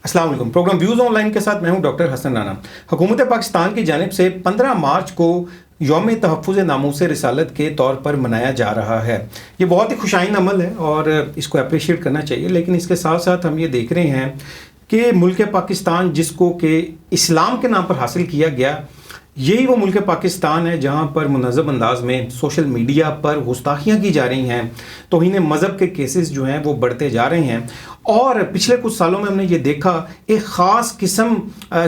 السلام علیکم. Programme views on line کے ساتھ میں ہوں ڈاکٹر حسن رانا. حکومت پاکستان کی جانب سے 15 مارچ کو یوم تحفظ ناموس رسالت کے طور پر منایا جا رہا ہے. یہ بہت ہی خوشائن عمل ہے اور اس کو اپریشیٹ کرنا چاہیے، لیکن اس کے ساتھ ساتھ ہم یہ دیکھ رہے ہیں کہ ملک پاکستان جس کو کہ اسلام کے نام پر حاصل کیا گیا، یہی وہ ملک پاکستان ہے جہاں پر منظم انداز میں سوشل میڈیا پر گستاخیاں کی جا رہی ہیں، توہین مذہب کے کیسز جو ہیں وہ بڑھتے جا رہے ہیں. اور پچھلے کچھ سالوں میں ہم نے یہ دیکھا ایک خاص قسم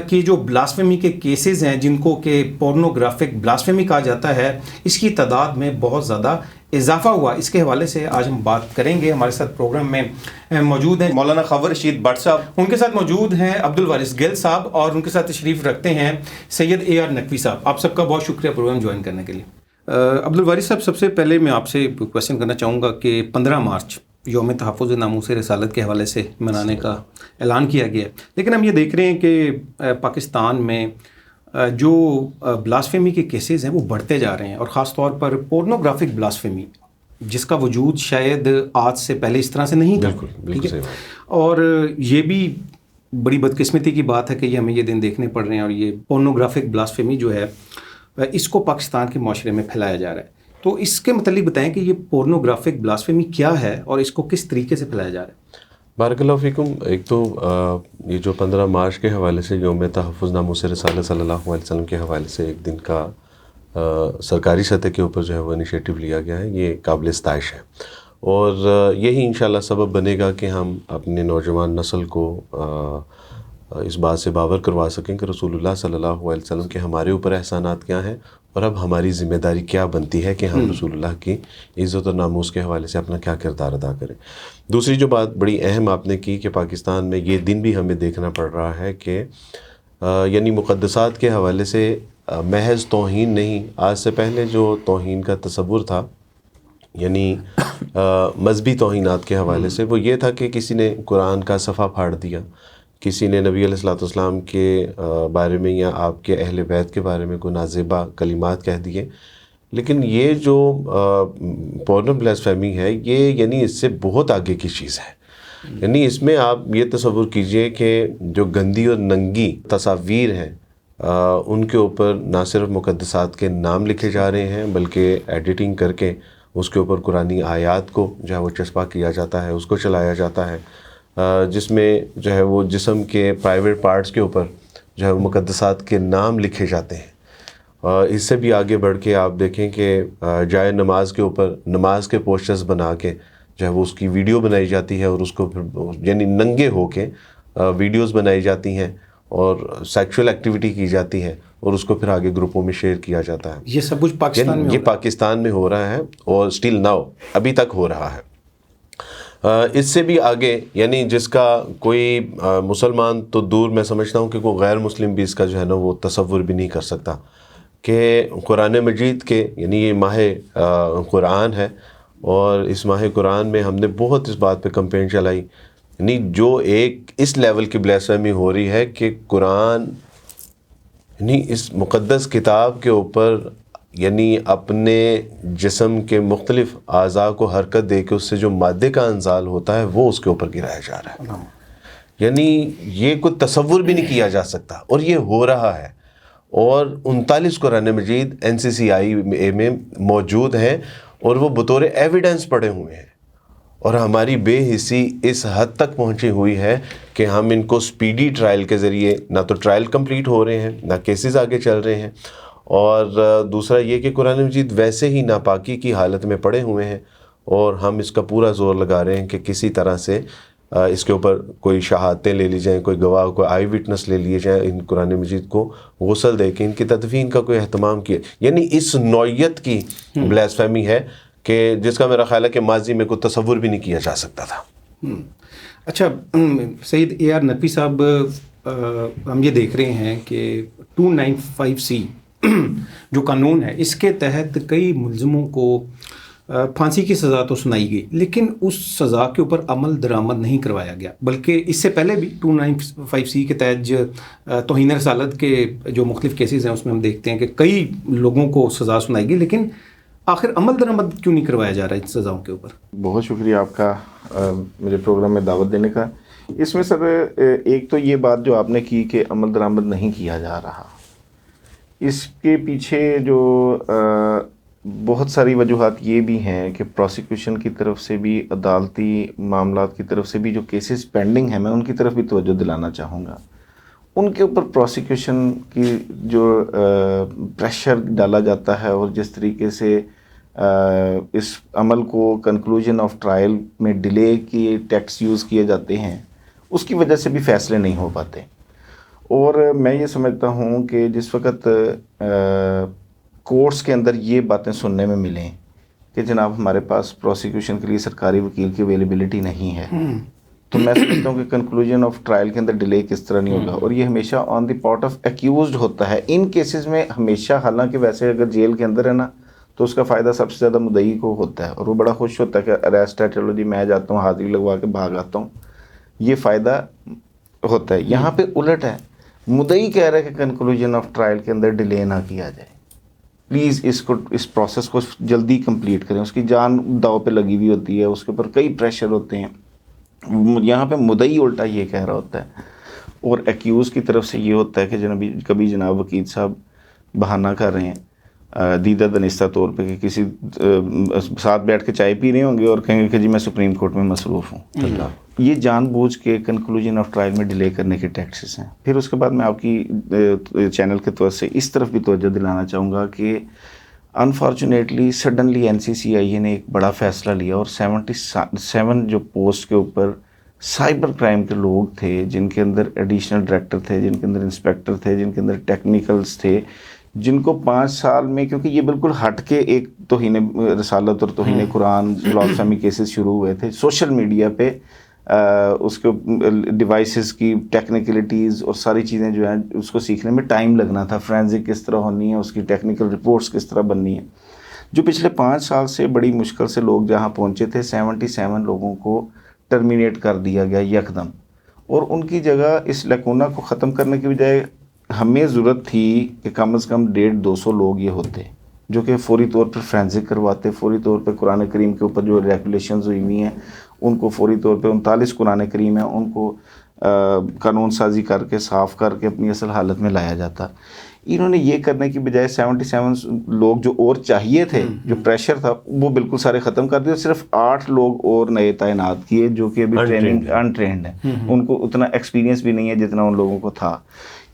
کی جو بلاسفیمی کے کیسز ہیں جن کو کہ پورنوگرافک بلاسفیمی کہا جاتا ہے، اس کی تعداد میں بہت زیادہ اضافہ ہوا. اس کے حوالے سے آج ہم بات کریں گے. ہمارے ساتھ پروگرام میں موجود ہیں مولانا خاور رشید بٹ صاحب، ان کے ساتھ موجود ہیں عبدالوارث گل صاحب، اور ان کے ساتھ تشریف رکھتے ہیں سید AR نقوی صاحب. آپ سب کا بہت شکریہ پروگرام جوائن کرنے کے لیے. عبدالوارث صاحب، سب سے پہلے میں آپ سے کویشچن کرنا چاہوں گا کہ 15 مارچ یوم تحفظ ناموس رسالت کے حوالے سے منانے کا اعلان کیا گیا ہے، لیکن ہم یہ دیکھ رہے ہیں کہ پاکستان میں جو بلاسفیمی کے کیسز ہیں وہ بڑھتے جا رہے ہیں، اور خاص طور پر پورنوگرافک بلاسفیمی جس کا وجود شاید آج سے پہلے اس طرح سے نہیں تھا. بالکل صحیح. اور یہ بھی بڑی بدقسمتی کی بات ہے کہ یہ ہمیں یہ دن دیکھنے پڑ رہے ہیں، اور یہ پورنوگرافک بلاسفیمی جو ہے اس کو پاکستان کے معاشرے میں پھیلایا جا رہا ہے. تو اس کے متعلق بتائیں کہ یہ پورنوگرافک بلاسفیمی کیا ہے اور اس کو کس طریقے سے پھیلایا جا رہا ہے. بارک اللہ فیکم. ایک تو یہ جو 15 مارچ کے حوالے سے یوم تحفظ ناموس رسالت صلی اللہ علیہ وسلم کے حوالے سے ایک دن کا سرکاری سطح کے اوپر جو ہے وہ انیشیٹو لیا گیا ہے، یہ قابل ستائش ہے، اور یہی انشاءاللہ سبب بنے گا کہ ہم اپنے نوجوان نسل کو اس بات سے باور کروا سکیں کہ رسول اللہ صلی اللہ علیہ وسلم کے ہمارے اوپر احسانات کیا ہیں، اور اب ہماری ذمہ داری کیا بنتی ہے کہ ہم رسول اللہ کی عزت و ناموس کے حوالے سے اپنا کیا کردار ادا کریں. دوسری جو بات بڑی اہم آپ نے کی کہ پاکستان میں یہ دن بھی ہمیں دیکھنا پڑ رہا ہے کہ یعنی مقدسات کے حوالے سے محض توہین نہیں، آج سے پہلے جو توہین کا تصور تھا یعنی مذہبی توہینات کے حوالے سے، وہ یہ تھا کہ کسی نے قرآن کا صفحہ پھاڑ دیا، کسی نے نبی علیہ الصلوۃ والسلام کے بارے میں یا آپ کے اہل بیت کے بارے میں کوئی نازیبا کلمات کہہ دیے. لیکن یہ جو پورنو بلاسفیمی ہے یہ یعنی اس سے بہت آگے کی چیز ہے. یعنی اس میں آپ یہ تصور کیجئے کہ جو گندی اور ننگی تصاویر ہیں ان کے اوپر نہ صرف مقدسات کے نام لکھے جا رہے ہیں بلکہ ایڈیٹنگ کر کے اس کے اوپر قرآنی آیات کو جو ہے وہ چسپاں کیا جاتا ہے، اس کو چلایا جاتا ہے، جس میں جو ہے وہ جسم کے پرائیویٹ پارٹس کے اوپر جو ہے وہ مقدسات کے نام لکھے جاتے ہیں. اس سے بھی آگے بڑھ کے آپ دیکھیں کہ جائے نماز کے اوپر نماز کے پوسٹرز بنا کے جو ہے وہ اس کی ویڈیو بنائی جاتی ہے، اور اس کو پھر یعنی ننگے ہو کے ویڈیوز بنائی جاتی ہیں اور سیکشول ایکٹیویٹی کی جاتی ہے، اور اس کو پھر آگے گروپوں میں شیئر کیا جاتا ہے. یہ سب کچھ پاکستان میں پاکستان میں ہو رہا ہے، اور اسٹل ناؤ ابھی تک ہو رہا ہے. اس سے بھی آگے یعنی جس کا کوئی مسلمان تو دور، میں سمجھتا ہوں کہ کوئی غیر مسلم بھی اس کا جو ہے نا وہ تصور بھی نہیں کر سکتا کہ قرآن مجید کے یعنی یہ ماہ قرآن ہے، اور اس ماہ قرآن میں ہم نے بہت اس بات پہ کمپین چلائی، یعنی جو ایک اس لیول کی بلاسفیمی ہو رہی ہے کہ قرآن یعنی اس مقدس کتاب کے اوپر یعنی اپنے جسم کے مختلف اعضاء کو حرکت دے کے اس سے جو مادے کا انزال ہوتا ہے وہ اس کے اوپر گرایا جا رہا ہے. یعنی یہ کوئی تصور بھی نہیں کیا جا سکتا، اور یہ ہو رہا ہے. اور 39 قرآن مجید NCCI میں موجود ہیں، اور وہ بطور ایویڈنس پڑے ہوئے ہیں، اور ہماری بے حسی اس حد تک پہنچی ہوئی ہے کہ ہم ان کو سپیڈی ٹرائل کے ذریعے نہ تو ٹرائل کمپلیٹ ہو رہے ہیں، نہ کیسز آگے چل رہے ہیں، اور دوسرا یہ کہ قرآن مجید ویسے ہی ناپاکی کی حالت میں پڑے ہوئے ہیں، اور ہم اس کا پورا زور لگا رہے ہیں کہ کسی طرح سے اس کے اوپر کوئی شہادتیں لے لی جائیں، کوئی گواہ، کوئی آئی وٹنس لے لیے جائیں، ان قرآن مجید کو غسل دے کے ان کی تدفین کا کوئی اہتمام کیا. یعنی اس نوعیت کی بلاسفیمی ہے کہ جس کا میرا خیال ہے کہ ماضی میں کوئی تصور بھی نہیں کیا جا سکتا تھا. اچھا سید AR نقوی صاحب، ہم یہ دیکھ رہے ہیں کہ 295C جو قانون ہے اس کے تحت کئی ملزموں کو پھانسی کی سزا تو سنائی گئی، لیکن اس سزا کے اوپر عمل درآمد نہیں کروایا گیا. بلکہ اس سے پہلے بھی 295C کے تحت توہین رسالت کے جو مختلف کیسز ہیں اس میں ہم دیکھتے ہیں کہ کئی لوگوں کو سزا سنائی گئی، لیکن آخر عمل درآمد کیوں نہیں کروایا جا رہا ہے ان سزاؤں کے اوپر؟ بہت شکریہ آپ کا میرے پروگرام میں دعوت دینے کا. اس میں سر ایک تو یہ بات جو آپ نے کی کہ عمل درآمد نہیں کیا جا رہا، اس کے پیچھے جو بہت ساری وجوہات یہ بھی ہیں کہ پروسیکیوشن کی طرف سے بھی، عدالتی معاملات کی طرف سے بھی جو کیسز پینڈنگ ہیں، میں ان کی طرف بھی توجہ دلانا چاہوں گا. ان کے اوپر پروسیکیوشن کی جو پریشر ڈالا جاتا ہے اور جس طریقے سے اس عمل کو کنکلوژن آف ٹرائل میں ڈیلے کی ٹیکس یوز کیے جاتے ہیں، اس کی وجہ سے بھی فیصلے نہیں ہو پاتے. اور میں یہ سمجھتا ہوں کہ جس وقت کورٹس کے اندر یہ باتیں سننے میں ملیں کہ جناب ہمارے پاس پروسیکیوشن کے لیے سرکاری وکیل کی اویلیبلٹی نہیں ہے، تو میں سمجھتا ہوں کہ کنکلوژن آف ٹرائل کے اندر ڈیلے کس طرح نہیں ہوگا. اور یہ ہمیشہ آن دی پارٹ آف ایکیوزڈ ہوتا ہے ان کیسز میں ہمیشہ. حالانکہ ویسے اگر جیل کے اندر ہے نا تو اس کا فائدہ سب سے زیادہ مدعی کو ہوتا ہے، اور وہ بڑا خوش ہوتا ہے کہ اریسٹ ہے، چلو جی میں جاتا ہوں حاضری لگوا کے بھاگ آتا ہوں، یہ فائدہ ہوتا ہے. یہاں پہ الٹ ہے، مدعی کہہ رہا ہے کہ کنکلوژن آف ٹرائل کے اندر ڈیلے نہ کیا جائے، پلیز اس پروسیس کو جلدی کمپلیٹ کریں. اس کی جان داؤ پہ لگی ہوئی ہوتی ہے، اس کے اوپر کئی پریشر ہوتے ہیں. یہاں پہ مدعی الٹا یہ کہہ رہا ہوتا ہے، اور ایکیوز کی طرف سے یہ ہوتا ہے کہ کبھی جناب وکیل صاحب بہانہ کر رہے ہیں دیدہ دنستہ طور پہ کہ کسی ساتھ بیٹھ کے چائے پی رہے ہوں گے اور کہیں گے کہ جی میں سپریم کورٹ میں مصروف ہوں. یہ جان بوجھ کے کنکلوژن آف ٹرائل میں ڈیلے کرنے کے ٹیکسز ہیں. پھر اس کے بعد میں آپ کی چینل کے طور سے اس طرف بھی توجہ دلانا چاہوں گا کہ انفارچونیٹلی سڈنلی NCCIA نے ایک بڑا فیصلہ لیا اور 77 جو پوسٹ کے اوپر سائبر کرائم کے لوگ تھے، جن کے اندر ایڈیشنل ڈائریکٹر تھے، جن کے اندر انسپیکٹر تھے، جن کے اندر ٹیکنیکلز تھے، جن کو 5 سال میں، کیونکہ یہ بالکل ہٹ کے ایک توہین رسالت اور توہین قرآن بلاسفیمی کیسز شروع ہوئے تھے سوشل میڈیا پہ. اس کے ڈیوائسز کی ٹیکنیکلٹیز اور ساری چیزیں جو ہیں اس کو سیکھنے میں ٹائم لگنا تھا، فرینزک کس طرح ہونی ہے، اس کی ٹیکنیکل رپورٹس کس طرح بننی ہے، جو پچھلے 5 سال سے بڑی مشکل سے لوگ جہاں پہنچے تھے. 77 لوگوں کو ٹرمینیٹ کر دیا گیا یکدم، اور ان کی جگہ اس لیکونا کو ختم کرنے کی بجائے ہمیں ضرورت تھی کہ کم از کم 150-200 لوگ یہ ہوتے جو کہ فوری طور پر فرینزک کرواتے، فوری طور پہ قرآن کریم کے اوپر جو ریگولیشنز ہوئی ہوئی ہیں ان کو فوری طور پہ 39 قرآن کریم ہیں ان کو قانون سازی کر کے صاف کر کے اپنی اصل حالت میں لایا جاتا. انہوں نے یہ کرنے کی بجائے 77 لوگ جو اور چاہیے تھے، جو پریشر تھا، وہ بالکل سارے ختم کر دیے. صرف 8 لوگ اور نئے تعینات کیے جو کہ ابھی ٹریننگ انٹرینڈ ہیں، ان کو اتنا ایکسپیرینس بھی نہیں ہے جتنا ان لوگوں کو تھا.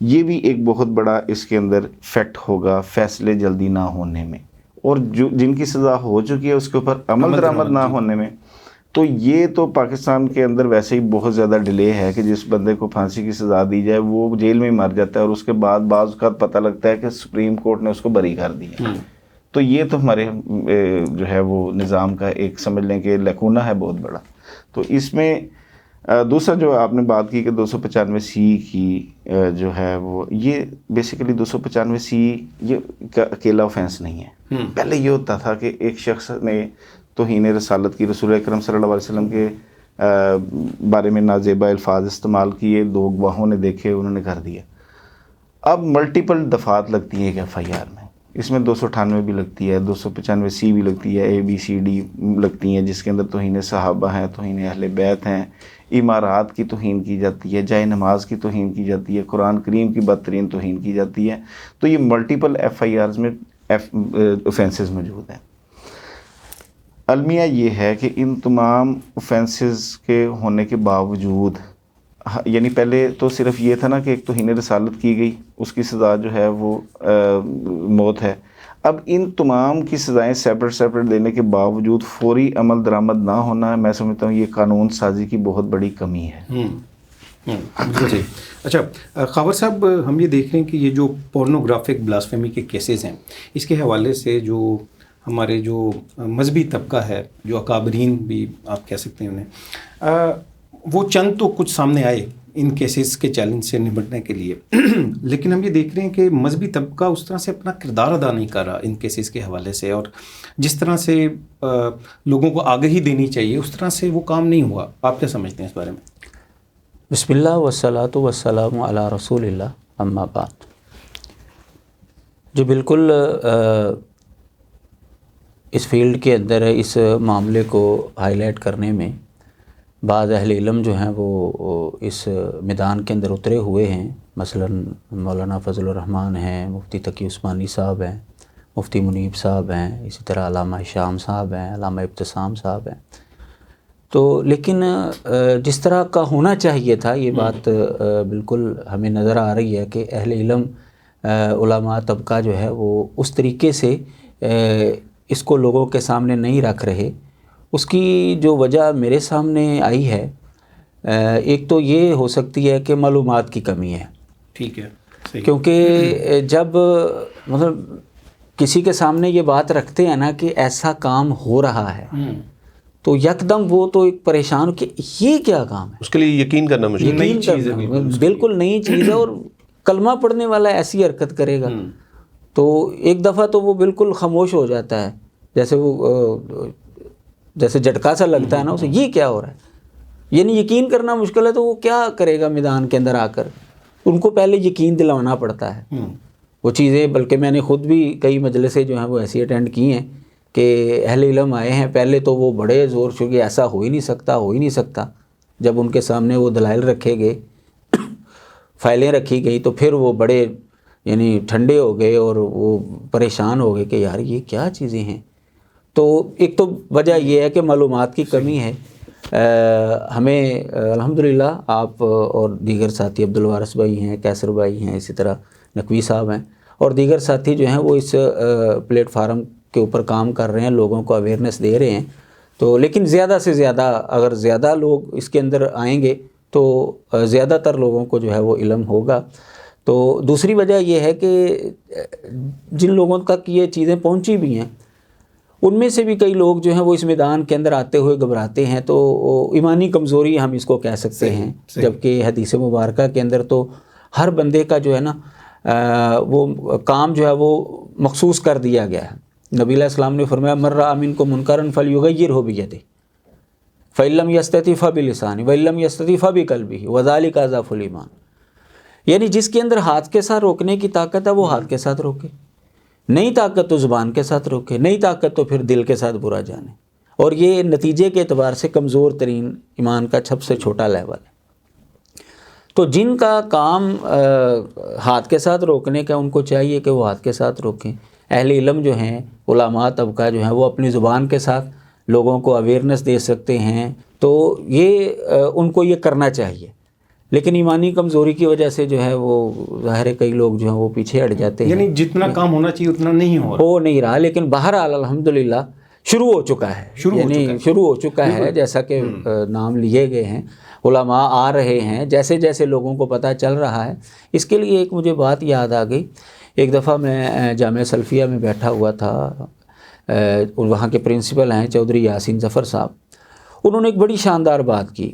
یہ بھی ایک بہت بڑا اس کے اندر فیکٹ ہوگا فیصلے جلدی نہ ہونے میں، اور جن کی سزا ہو چکی ہے اس کے اوپر عمل درآمد نہ ہونے میں. تو یہ تو پاکستان کے اندر ویسے ہی بہت زیادہ ڈیلے ہے کہ جس بندے کو پھانسی کی سزا دی جائے وہ جیل میں ہی مر جاتا ہے، اور اس کے بعد بعض اوقات پتہ لگتا ہے کہ سپریم کورٹ نے اس کو بری کر دیا. تو یہ تو ہمارے جو ہے وہ نظام کا ایک سمجھ لیں کہ لیکونا ہے بہت بڑا. تو اس میں دوسرا جو آپ نے بات کی کہ 295C کی جو ہے وہ، یہ بیسیکلی 295C یہ اکیلا آفینس نہیں ہے. پہلے یہ ہوتا تھا کہ ایک شخص نے توہین رسالت کی، رسول اکرم صلی اللہ علیہ وسلم کے بارے میں نازیبا الفاظ استعمال کیے، 2 گواہوں نے دیکھے، انہوں نے کر دیا. اب ملٹیپل دفعات لگتی ہیں ایک FIR میں، اس میں 298 بھی لگتی ہے، 295C بھی لگتی ہے، ABCD لگتی ہیں، جس کے اندر توہین صحابہ ہیں، توہین اہل بیت ہیں، عمارات کی توہین کی جاتی ہے، جائے نماز کی توہین کی جاتی ہے، قرآن کریم کی بدترین توہین کی جاتی ہے. تو یہ ملٹیپل FIRs میں اوفینسز موجود ہیں. المیہ یہ ہے کہ ان تمام اوفینسز کے ہونے کے باوجود، یعنی پہلے تو صرف یہ تھا نا کہ ایک توہین رسالت کی گئی، اس کی سزا جو ہے وہ موت ہے. اب ان تمام کی سزائیں سیپریٹ دینے کے باوجود فوری عمل درآمد نہ ہونا، میں سمجھتا ہوں یہ قانون سازی کی بہت بڑی کمی ہے. جی اچھا خاور صاحب، ہم یہ دیکھ رہے ہیں کہ یہ جو پورنوگرافک بلاسفیمی کے کیسز ہیں، اس کے حوالے سے جو ہمارے جو مذہبی طبقہ ہے، جو اکابرین بھی آپ کہہ سکتے ہیں انہیں، وہ چند تو کچھ سامنے آئے ان کیسز کے چیلنج سے نمٹنے کے لیے، لیکن ہم یہ دیکھ رہے ہیں کہ مذہبی طبقہ اس طرح سے اپنا کردار ادا نہیں کر رہا ان کیسز کے حوالے سے، اور جس طرح سے لوگوں کو آگہی دینی چاہیے اس طرح سے وہ کام نہیں ہوا. آپ کیا سمجھتے ہیں اس بارے میں؟ بسم اللہ والصلاۃ والسلام علی رسول اللہ، اما بعد. جو بالکل اس فیلڈ کے اندر اس معاملے کو ہائی لائٹ کرنے میں بعض اہل علم جو ہیں وہ اس میدان کے اندر اترے ہوئے ہیں، مثلا مولانا فضل الرحمان ہیں، مفتی تقی عثمانی صاحب ہیں، مفتی منیب صاحب ہیں، اسی طرح علامہ شام صاحب ہیں، علامہ ابتسام صاحب ہیں. تو لیکن جس طرح کا ہونا چاہیے تھا یہ بات بالکل ہمیں نظر آ رہی ہے کہ اہل علم علماء طبقہ جو ہے وہ اس طریقے سے اس کو لوگوں کے سامنے نہیں رکھ رہے. اس کی جو وجہ میرے سامنے آئی ہے، ایک تو یہ ہو سکتی ہے کہ معلومات کی کمی ہے. ٹھیک ہے، صحیح. کیونکہ جب مطلب کسی کے سامنے یہ بات رکھتے ہیں نا کہ ایسا کام ہو رہا ہے تو یکدم وہ تو ایک پریشان کہ یہ کیا کام ہے، اس کے لیے یقین کرنا مشکل. نئی چیز ہے، بالکل نئی چیز ہے، اور کلمہ پڑھنے والا ایسی حرکت کرے گا تو ایک دفعہ تو وہ بالکل خاموش ہو جاتا ہے، جیسے جھٹکا سا لگتا ہے نا اسے، یہ کیا ہو رہا ہے، یعنی یقین کرنا مشکل ہے تو وہ کیا کرے گا میدان کے اندر آ کر. ان کو پہلے یقین دلانا پڑتا ہے وہ چیزیں. بلکہ میں نے خود بھی کئی مجلسیں جو ہیں وہ ایسی اٹینڈ کی ہیں کہ اہل علم آئے ہیں، پہلے تو وہ بڑے زور سے کہ ایسا ہو ہی نہیں سکتا. جب ان کے سامنے وہ دلائل رکھے گئے، فائلیں رکھی گئی، تو پھر وہ بڑے یعنی ٹھنڈے ہو گئے اور وہ پریشان ہو گئے کہ یار یہ کیا چیزیں ہیں. تو ایک تو وجہ یہ ہے کہ معلومات کی کمی ہے. ہمیں الحمدللہ آپ اور دیگر ساتھی عبدالوارث بھائی ہیں، کیسر بھائی ہیں، اسی طرح نقوی صاحب ہیں اور دیگر ساتھی جو ہیں وہ اس پلیٹ فارم کے اوپر کام کر رہے ہیں، لوگوں کو اویئرنیس دے رہے ہیں. تو لیکن زیادہ سے زیادہ اگر زیادہ لوگ اس کے اندر آئیں گے تو زیادہ تر لوگوں کو جو ہے وہ علم ہوگا. تو دوسری وجہ یہ ہے کہ جن لوگوں تک یہ چیزیں پہنچی بھی ہیں ان میں سے بھی کئی لوگ جو ہیں وہ اس میدان کے اندر آتے ہوئے گھبراتے ہیں. تو ایمانی کمزوری ہم اس کو کہہ سکتے ہیں. جبکہ حدیث مبارکہ کے اندر تو ہر بندے کا جو ہے نا وہ کام جو ہے وہ مخصوص کر دیا گیا ہے. نبی علیہ السلام نے فرمایا من رأى منکم منکرا فلیغیرہ بیدہ فإن لم یستطع فبلسانہ وإن لم یستطع فبقلبہ وذلک اضعف الایمان. یعنی جس کے اندر ہاتھ کے ساتھ روکنے کی طاقت ہے وہ ہاتھ کے ساتھ روکے، نہیں طاقت تو زبان کے ساتھ روکے، نہیں طاقت تو پھر دل کے ساتھ برا جانے. اور یہ نتیجے کے اعتبار سے کمزور ترین ایمان کا سب سے چھوٹا لیول ہے. تو جن کا کام ہاتھ کے ساتھ روکنے کا ان کو چاہیے کہ وہ ہاتھ کے ساتھ روکیں. اہل علم جو ہیں، علماء طبقہ جو ہیں، وہ اپنی زبان کے ساتھ لوگوں کو اویئرنیس دے سکتے ہیں. تو یہ ان کو یہ کرنا چاہیے. لیکن ایمانی کمزوری کی وجہ سے جو ہے وہ ظاہر ہے کئی لوگ جو ہیں وہ پیچھے ہٹ جاتے ہیں، یعنی جتنا کام ہونا چاہیے اتنا نہیں ہو رہا. لیکن بہرحال الحمدللہ شروع ہو چکا ہے، شروع ہو چکا ہے. جیسا کہ نام لیے گئے ہیں، علماء آ رہے ہیں، جیسے جیسے لوگوں کو پتہ چل رہا ہے. اس کے لیے ایک مجھے بات یاد آ گئی. ایک دفعہ میں جامعہ سلفیہ میں بیٹھا ہوا تھا، وہاں کے پرنسپل ہیں چودھری یاسین ظفر صاحب. انہوں نے ایک بڑی شاندار بات کی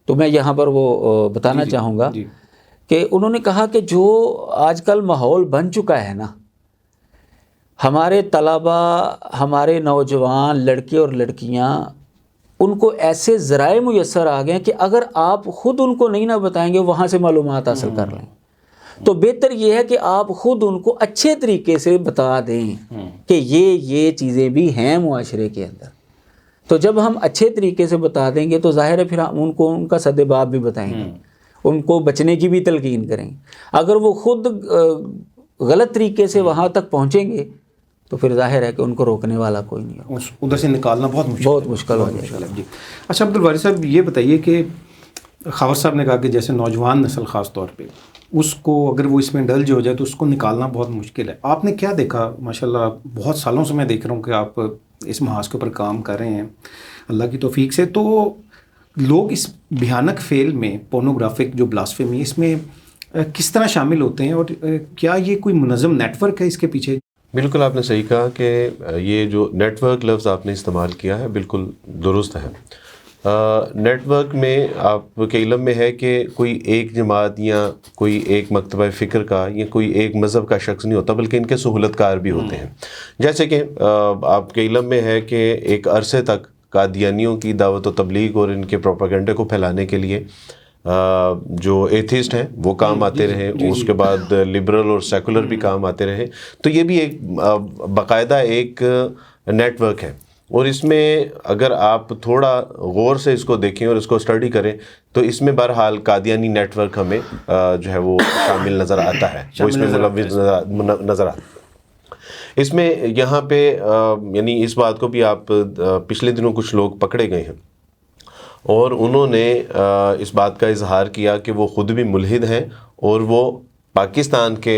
تو میں یہاں پر وہ بتانا چاہوں گا کہ انہوں نے کہا کہ جو آج کل ماحول بن چکا ہے نا، ہمارے طلبہ، ہمارے نوجوان لڑکے اور لڑکیاں، ان کو ایسے ذرائع میسر آ گئے ہیں کہ اگر آپ خود ان کو نہیں نہ بتائیں گے وہاں سے معلومات حاصل کر لیں. تو بہتر یہ ہے کہ آپ خود ان کو اچھے طریقے سے بتا دیں کہ یہ چیزیں بھی ہیں معاشرے کے اندر. تو جب ہم اچھے طریقے سے بتا دیں گے تو ظاہر ہے پھر ہم ان کو ان کا سد باب بھی بتائیں گے، ان کو بچنے کی بھی تلقین کریں گے. اگر وہ خود غلط طریقے سے وہاں تک پہنچیں گے تو پھر ظاہر ہے کہ ان کو روکنے والا کوئی نہیں ہوگا، ادھر سے نکالنا بہت مشکل ہو جائے گا. جی اچھا عبدالوارث صاحب، یہ بتائیے کہ خاور صاحب نے کہا کہ جیسے نوجوان نسل خاص طور پہ اس کو اگر وہ اس میں ڈلج ہو جائے تو اس کو نکالنا بہت مشکل ہے. آپ نے کیا دیکھا؟ ماشاءاللہ بہت سالوں سے میں دیکھ رہا ہوں کہ آپ اس محاذ کے اوپر کام کر رہے ہیں اللہ کی توفیق سے. تو لوگ اس بھیانک فعل میں، پورنوگرافک جو بلاسفیمی، اس میں کس طرح شامل ہوتے ہیں اور کیا یہ کوئی منظم نیٹ ورک ہے اس کے پیچھے؟ بالکل آپ نے صحیح کہا کہ یہ جو نیٹ ورک لفظ آپ نے استعمال کیا ہے بالکل درست ہے. نیٹ ورک میں آپ کے علم میں ہے کہ کوئی ایک جماعت یا کوئی ایک مکتبہ فکر کا یا کوئی ایک مذہب کا شخص نہیں ہوتا، بلکہ ان کے سہولت کار بھی ہوتے ہیں. جیسے کہ آپ کے علم میں ہے کہ ایک عرصے تک قادیانیوں کی دعوت و تبلیغ اور ان کے پروپیگنڈے کو پھیلانے کے لیے جو ایتھیسٹ ہیں وہ کام آتے رہے، اس کے بعد لبرل اور سیکولر بھی کام آتے رہے. تو یہ بھی ایک باقاعدہ ایک نیٹ ورک ہے. اور اس میں اگر آپ تھوڑا غور سے اس کو دیکھیں اور اس کو اسٹڈی کریں تو اس میں بہرحال قادیانی نیٹ ورک ہمیں جو ہے وہ شامل نظر آتا ہے، وہ اس میں ملوث نظر آتا ہے۔ اس میں یہاں پہ یعنی اس بات کو بھی آپ پچھلے دنوں کچھ لوگ پکڑے گئے ہیں اور انہوں نے اس بات کا اظہار کیا کہ وہ خود بھی ملحد ہیں اور وہ پاکستان کے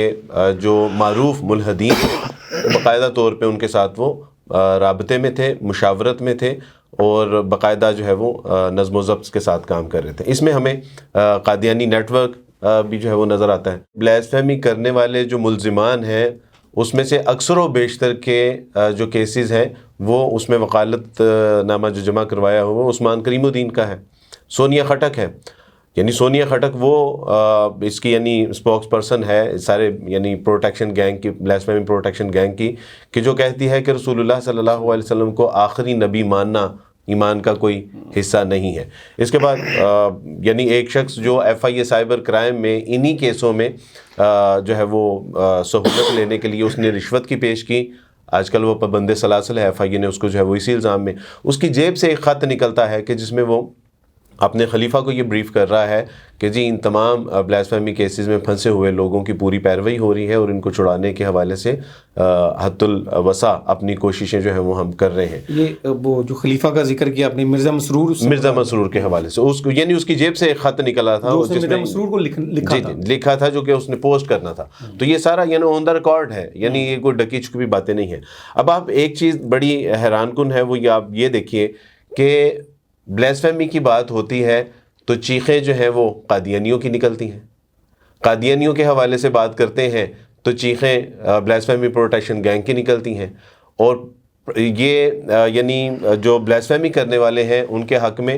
جو معروف ملحدین ہیں باقاعدہ طور پہ ان کے ساتھ وہ رابطے میں تھے، مشاورت میں تھے اور باقاعدہ جو ہے وہ نظم و ضبط کے ساتھ کام کر رہے تھے۔ اس میں ہمیں قادیانی نیٹ ورک بھی جو ہے وہ نظر آتا ہے۔ بلیسفیمی کرنے والے جو ملزمان ہیں اس میں سے اکثر و بیشتر کے جو کیسز ہیں وہ اس میں وکالت نامہ جو جمع کروایا ہوا عثمان کریم الدین کا ہے، سونیا خٹک ہے، یعنی سونیا خٹک وہ اس کی یعنی اسپوکس پرسن ہے سارے یعنی پروٹیکشن گینگ کی، بلیسفیمی پروٹیکشن گینگ کی، کہ جو کہتی ہے کہ رسول اللہ صلی اللہ علیہ وسلم کو آخری نبی ماننا ایمان کا کوئی حصہ نہیں ہے۔ اس کے بعد یعنی ایک شخص جو FIA سائبر کرائم میں انہی کیسوں میں جو ہے وہ سہولت لینے کے لیے اس نے رشوت کی پیش کی، آج کل وہ پابند سلاسل ہے، FIA نے اس کو جو ہے وہ اسی الزام میں، اس کی جیب سے ایک خط نکلتا ہے کہ جس میں وہ اپنے خلیفہ کو یہ بریف کر رہا ہے کہ جی ان تمام بلیسفیمی کیسز میں پھنسے ہوئے لوگوں کی پوری پیروی ہو رہی ہے اور ان کو چھڑانے کے حوالے سے حد الوسع اپنی کوششیں جو ہیں وہ ہم کر رہے ہیں۔ یہ وہ جو خلیفہ کا ذکر کیا آپ نے مرزا مسرور کے حوالے سے اس کو یعنی اس کی جیب سے ایک خط نکلا تھا جس میں مرزا مسرور کو لکھا تھا جو کہ اس نے پوسٹ کرنا تھا، تو یہ سارا یعنی آن دا ریکارڈ ہے، یعنی یہ کوئی ڈکی چکی باتیں نہیں ہیں۔ اب آپ ایک چیز بڑی حیران کن ہے وہ یہ آپ یہ دیکھیے کہ بلیسفیمی کی بات ہوتی ہے تو چیخیں جو ہیں وہ قادیانیوں کی نکلتی ہیں، قادیانیوں کے حوالے سے بات کرتے ہیں تو چیخیں بلیسفیمی پروٹیکشن گینگ کی نکلتی ہیں، اور یہ یعنی جو بلیسفیمی کرنے والے ہیں ان کے حق میں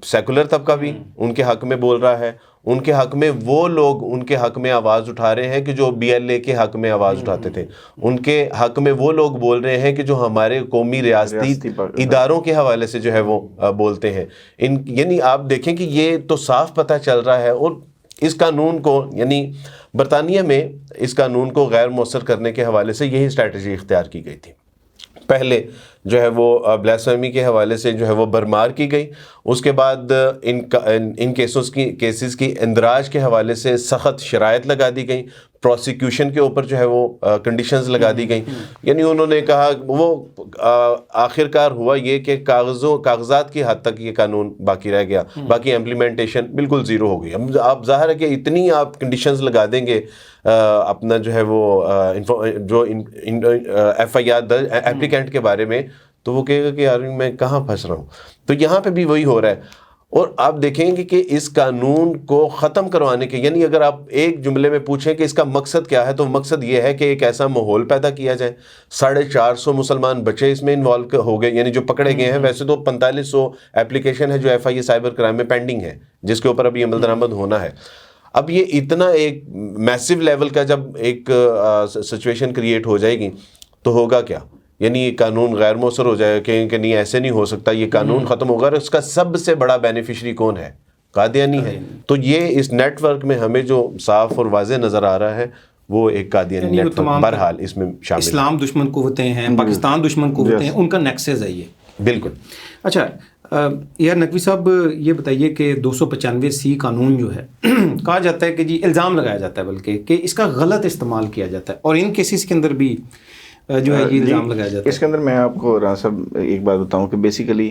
سیکولر طبقہ بھی ان کے حق میں بول رہا ہے، ان کے حق میں وہ لوگ ان کے حق میں آواز اٹھا رہے ہیں کہ جو BLA کے حق میں آواز اٹھاتے تھے، ان کے حق میں وہ لوگ بول رہے ہیں کہ جو ہمارے قومی ریاستی اداروں کے حوالے سے جو ہے وہ بولتے ہیں۔ یعنی آپ دیکھیں کہ یہ تو صاف پتہ چل رہا ہے، اور اس قانون کو یعنی برطانیہ میں اس قانون کو غیر مؤثر کرنے کے حوالے سے یہی اسٹریٹجی اختیار کی گئی تھی۔ پہلے جو ہے وہ بلیسفیمی کے حوالے سے جو ہے وہ برمار کی گئی، اس کے بعد ان کیسز کی اندراج کے حوالے سے سخت شرائط لگا دی گئیں، پروسیکیوشن کے اوپر جو ہے وہ کنڈیشنز لگا دی گئیں، یعنی انہوں نے کہا وہ آخر کار ہوا یہ کہ کاغذات کی حد تک یہ قانون باقی رہ گیا، باقی امپلیمنٹیشن بالکل زیرو ہو گئی۔ اب آپ ظاہر ہے کہ اتنی آپ کنڈیشنز لگا دیں گے اپنا جو ہے وہ جو FIR ایپلیکینٹ کے بارے میں، تو وہ کہے گا کہ یار میں کہاں پھنس رہا ہوں۔ تو یہاں پہ بھی وہی ہو رہا ہے، اور آپ دیکھیں گے کہ اس قانون کو ختم کروانے کے یعنی اگر آپ ایک جملے میں پوچھیں کہ اس کا مقصد کیا ہے تو مقصد یہ ہے کہ ایک ایسا ماحول پیدا کیا جائے۔ 450 مسلمان بچے اس میں انوالو ہو گئے، یعنی جو پکڑے گئے ہیں، ویسے تو 4500 ایپلیکیشن ہے جو FIA سائبر کرائم میں پینڈنگ ہے، جس کے اوپر ابھی عمل درآمد ہونا ہے۔ اب یہ اتنا ایک میسیو لیول کا جب ایک سچویشن کریٹ ہو جائے گی تو ہوگا کیا؟ یعنی یہ قانون غیر مؤثر ہو جائے گا کہ نہیں ایسے نہیں ہو سکتا، یہ قانون ختم ہوگا، اور اس کا سب سے بڑا بینیفیشری کون ہے؟ قادیانی ہے۔ تو یہ اس نیٹ ورک میں ہمیں جو صاف اور واضح نظر آ رہا ہے وہ ایک قادیانی نیٹ ورک بہرحال اس میں شامل ہے۔ اسلام دشمن قوتیں ہیں، پاکستان دشمن قوتیں ہیں، ان کا نیکسس ہے یہ۔ بالکل۔ اچھا یار نقوی صاحب یہ بتائیے کہ 295C قانون جو ہے کہا جاتا ہے کہ جی الزام لگایا جاتا ہے بلکہ کہ اس کا غلط استعمال کیا جاتا ہے، اور ان کیسز کے اندر بھی جو ہے یہ الزام لگایا جاتا ہے۔ اس کے اندر میں آپ کو رانا صاحب ایک بات بتاؤں کہ بیسیکلی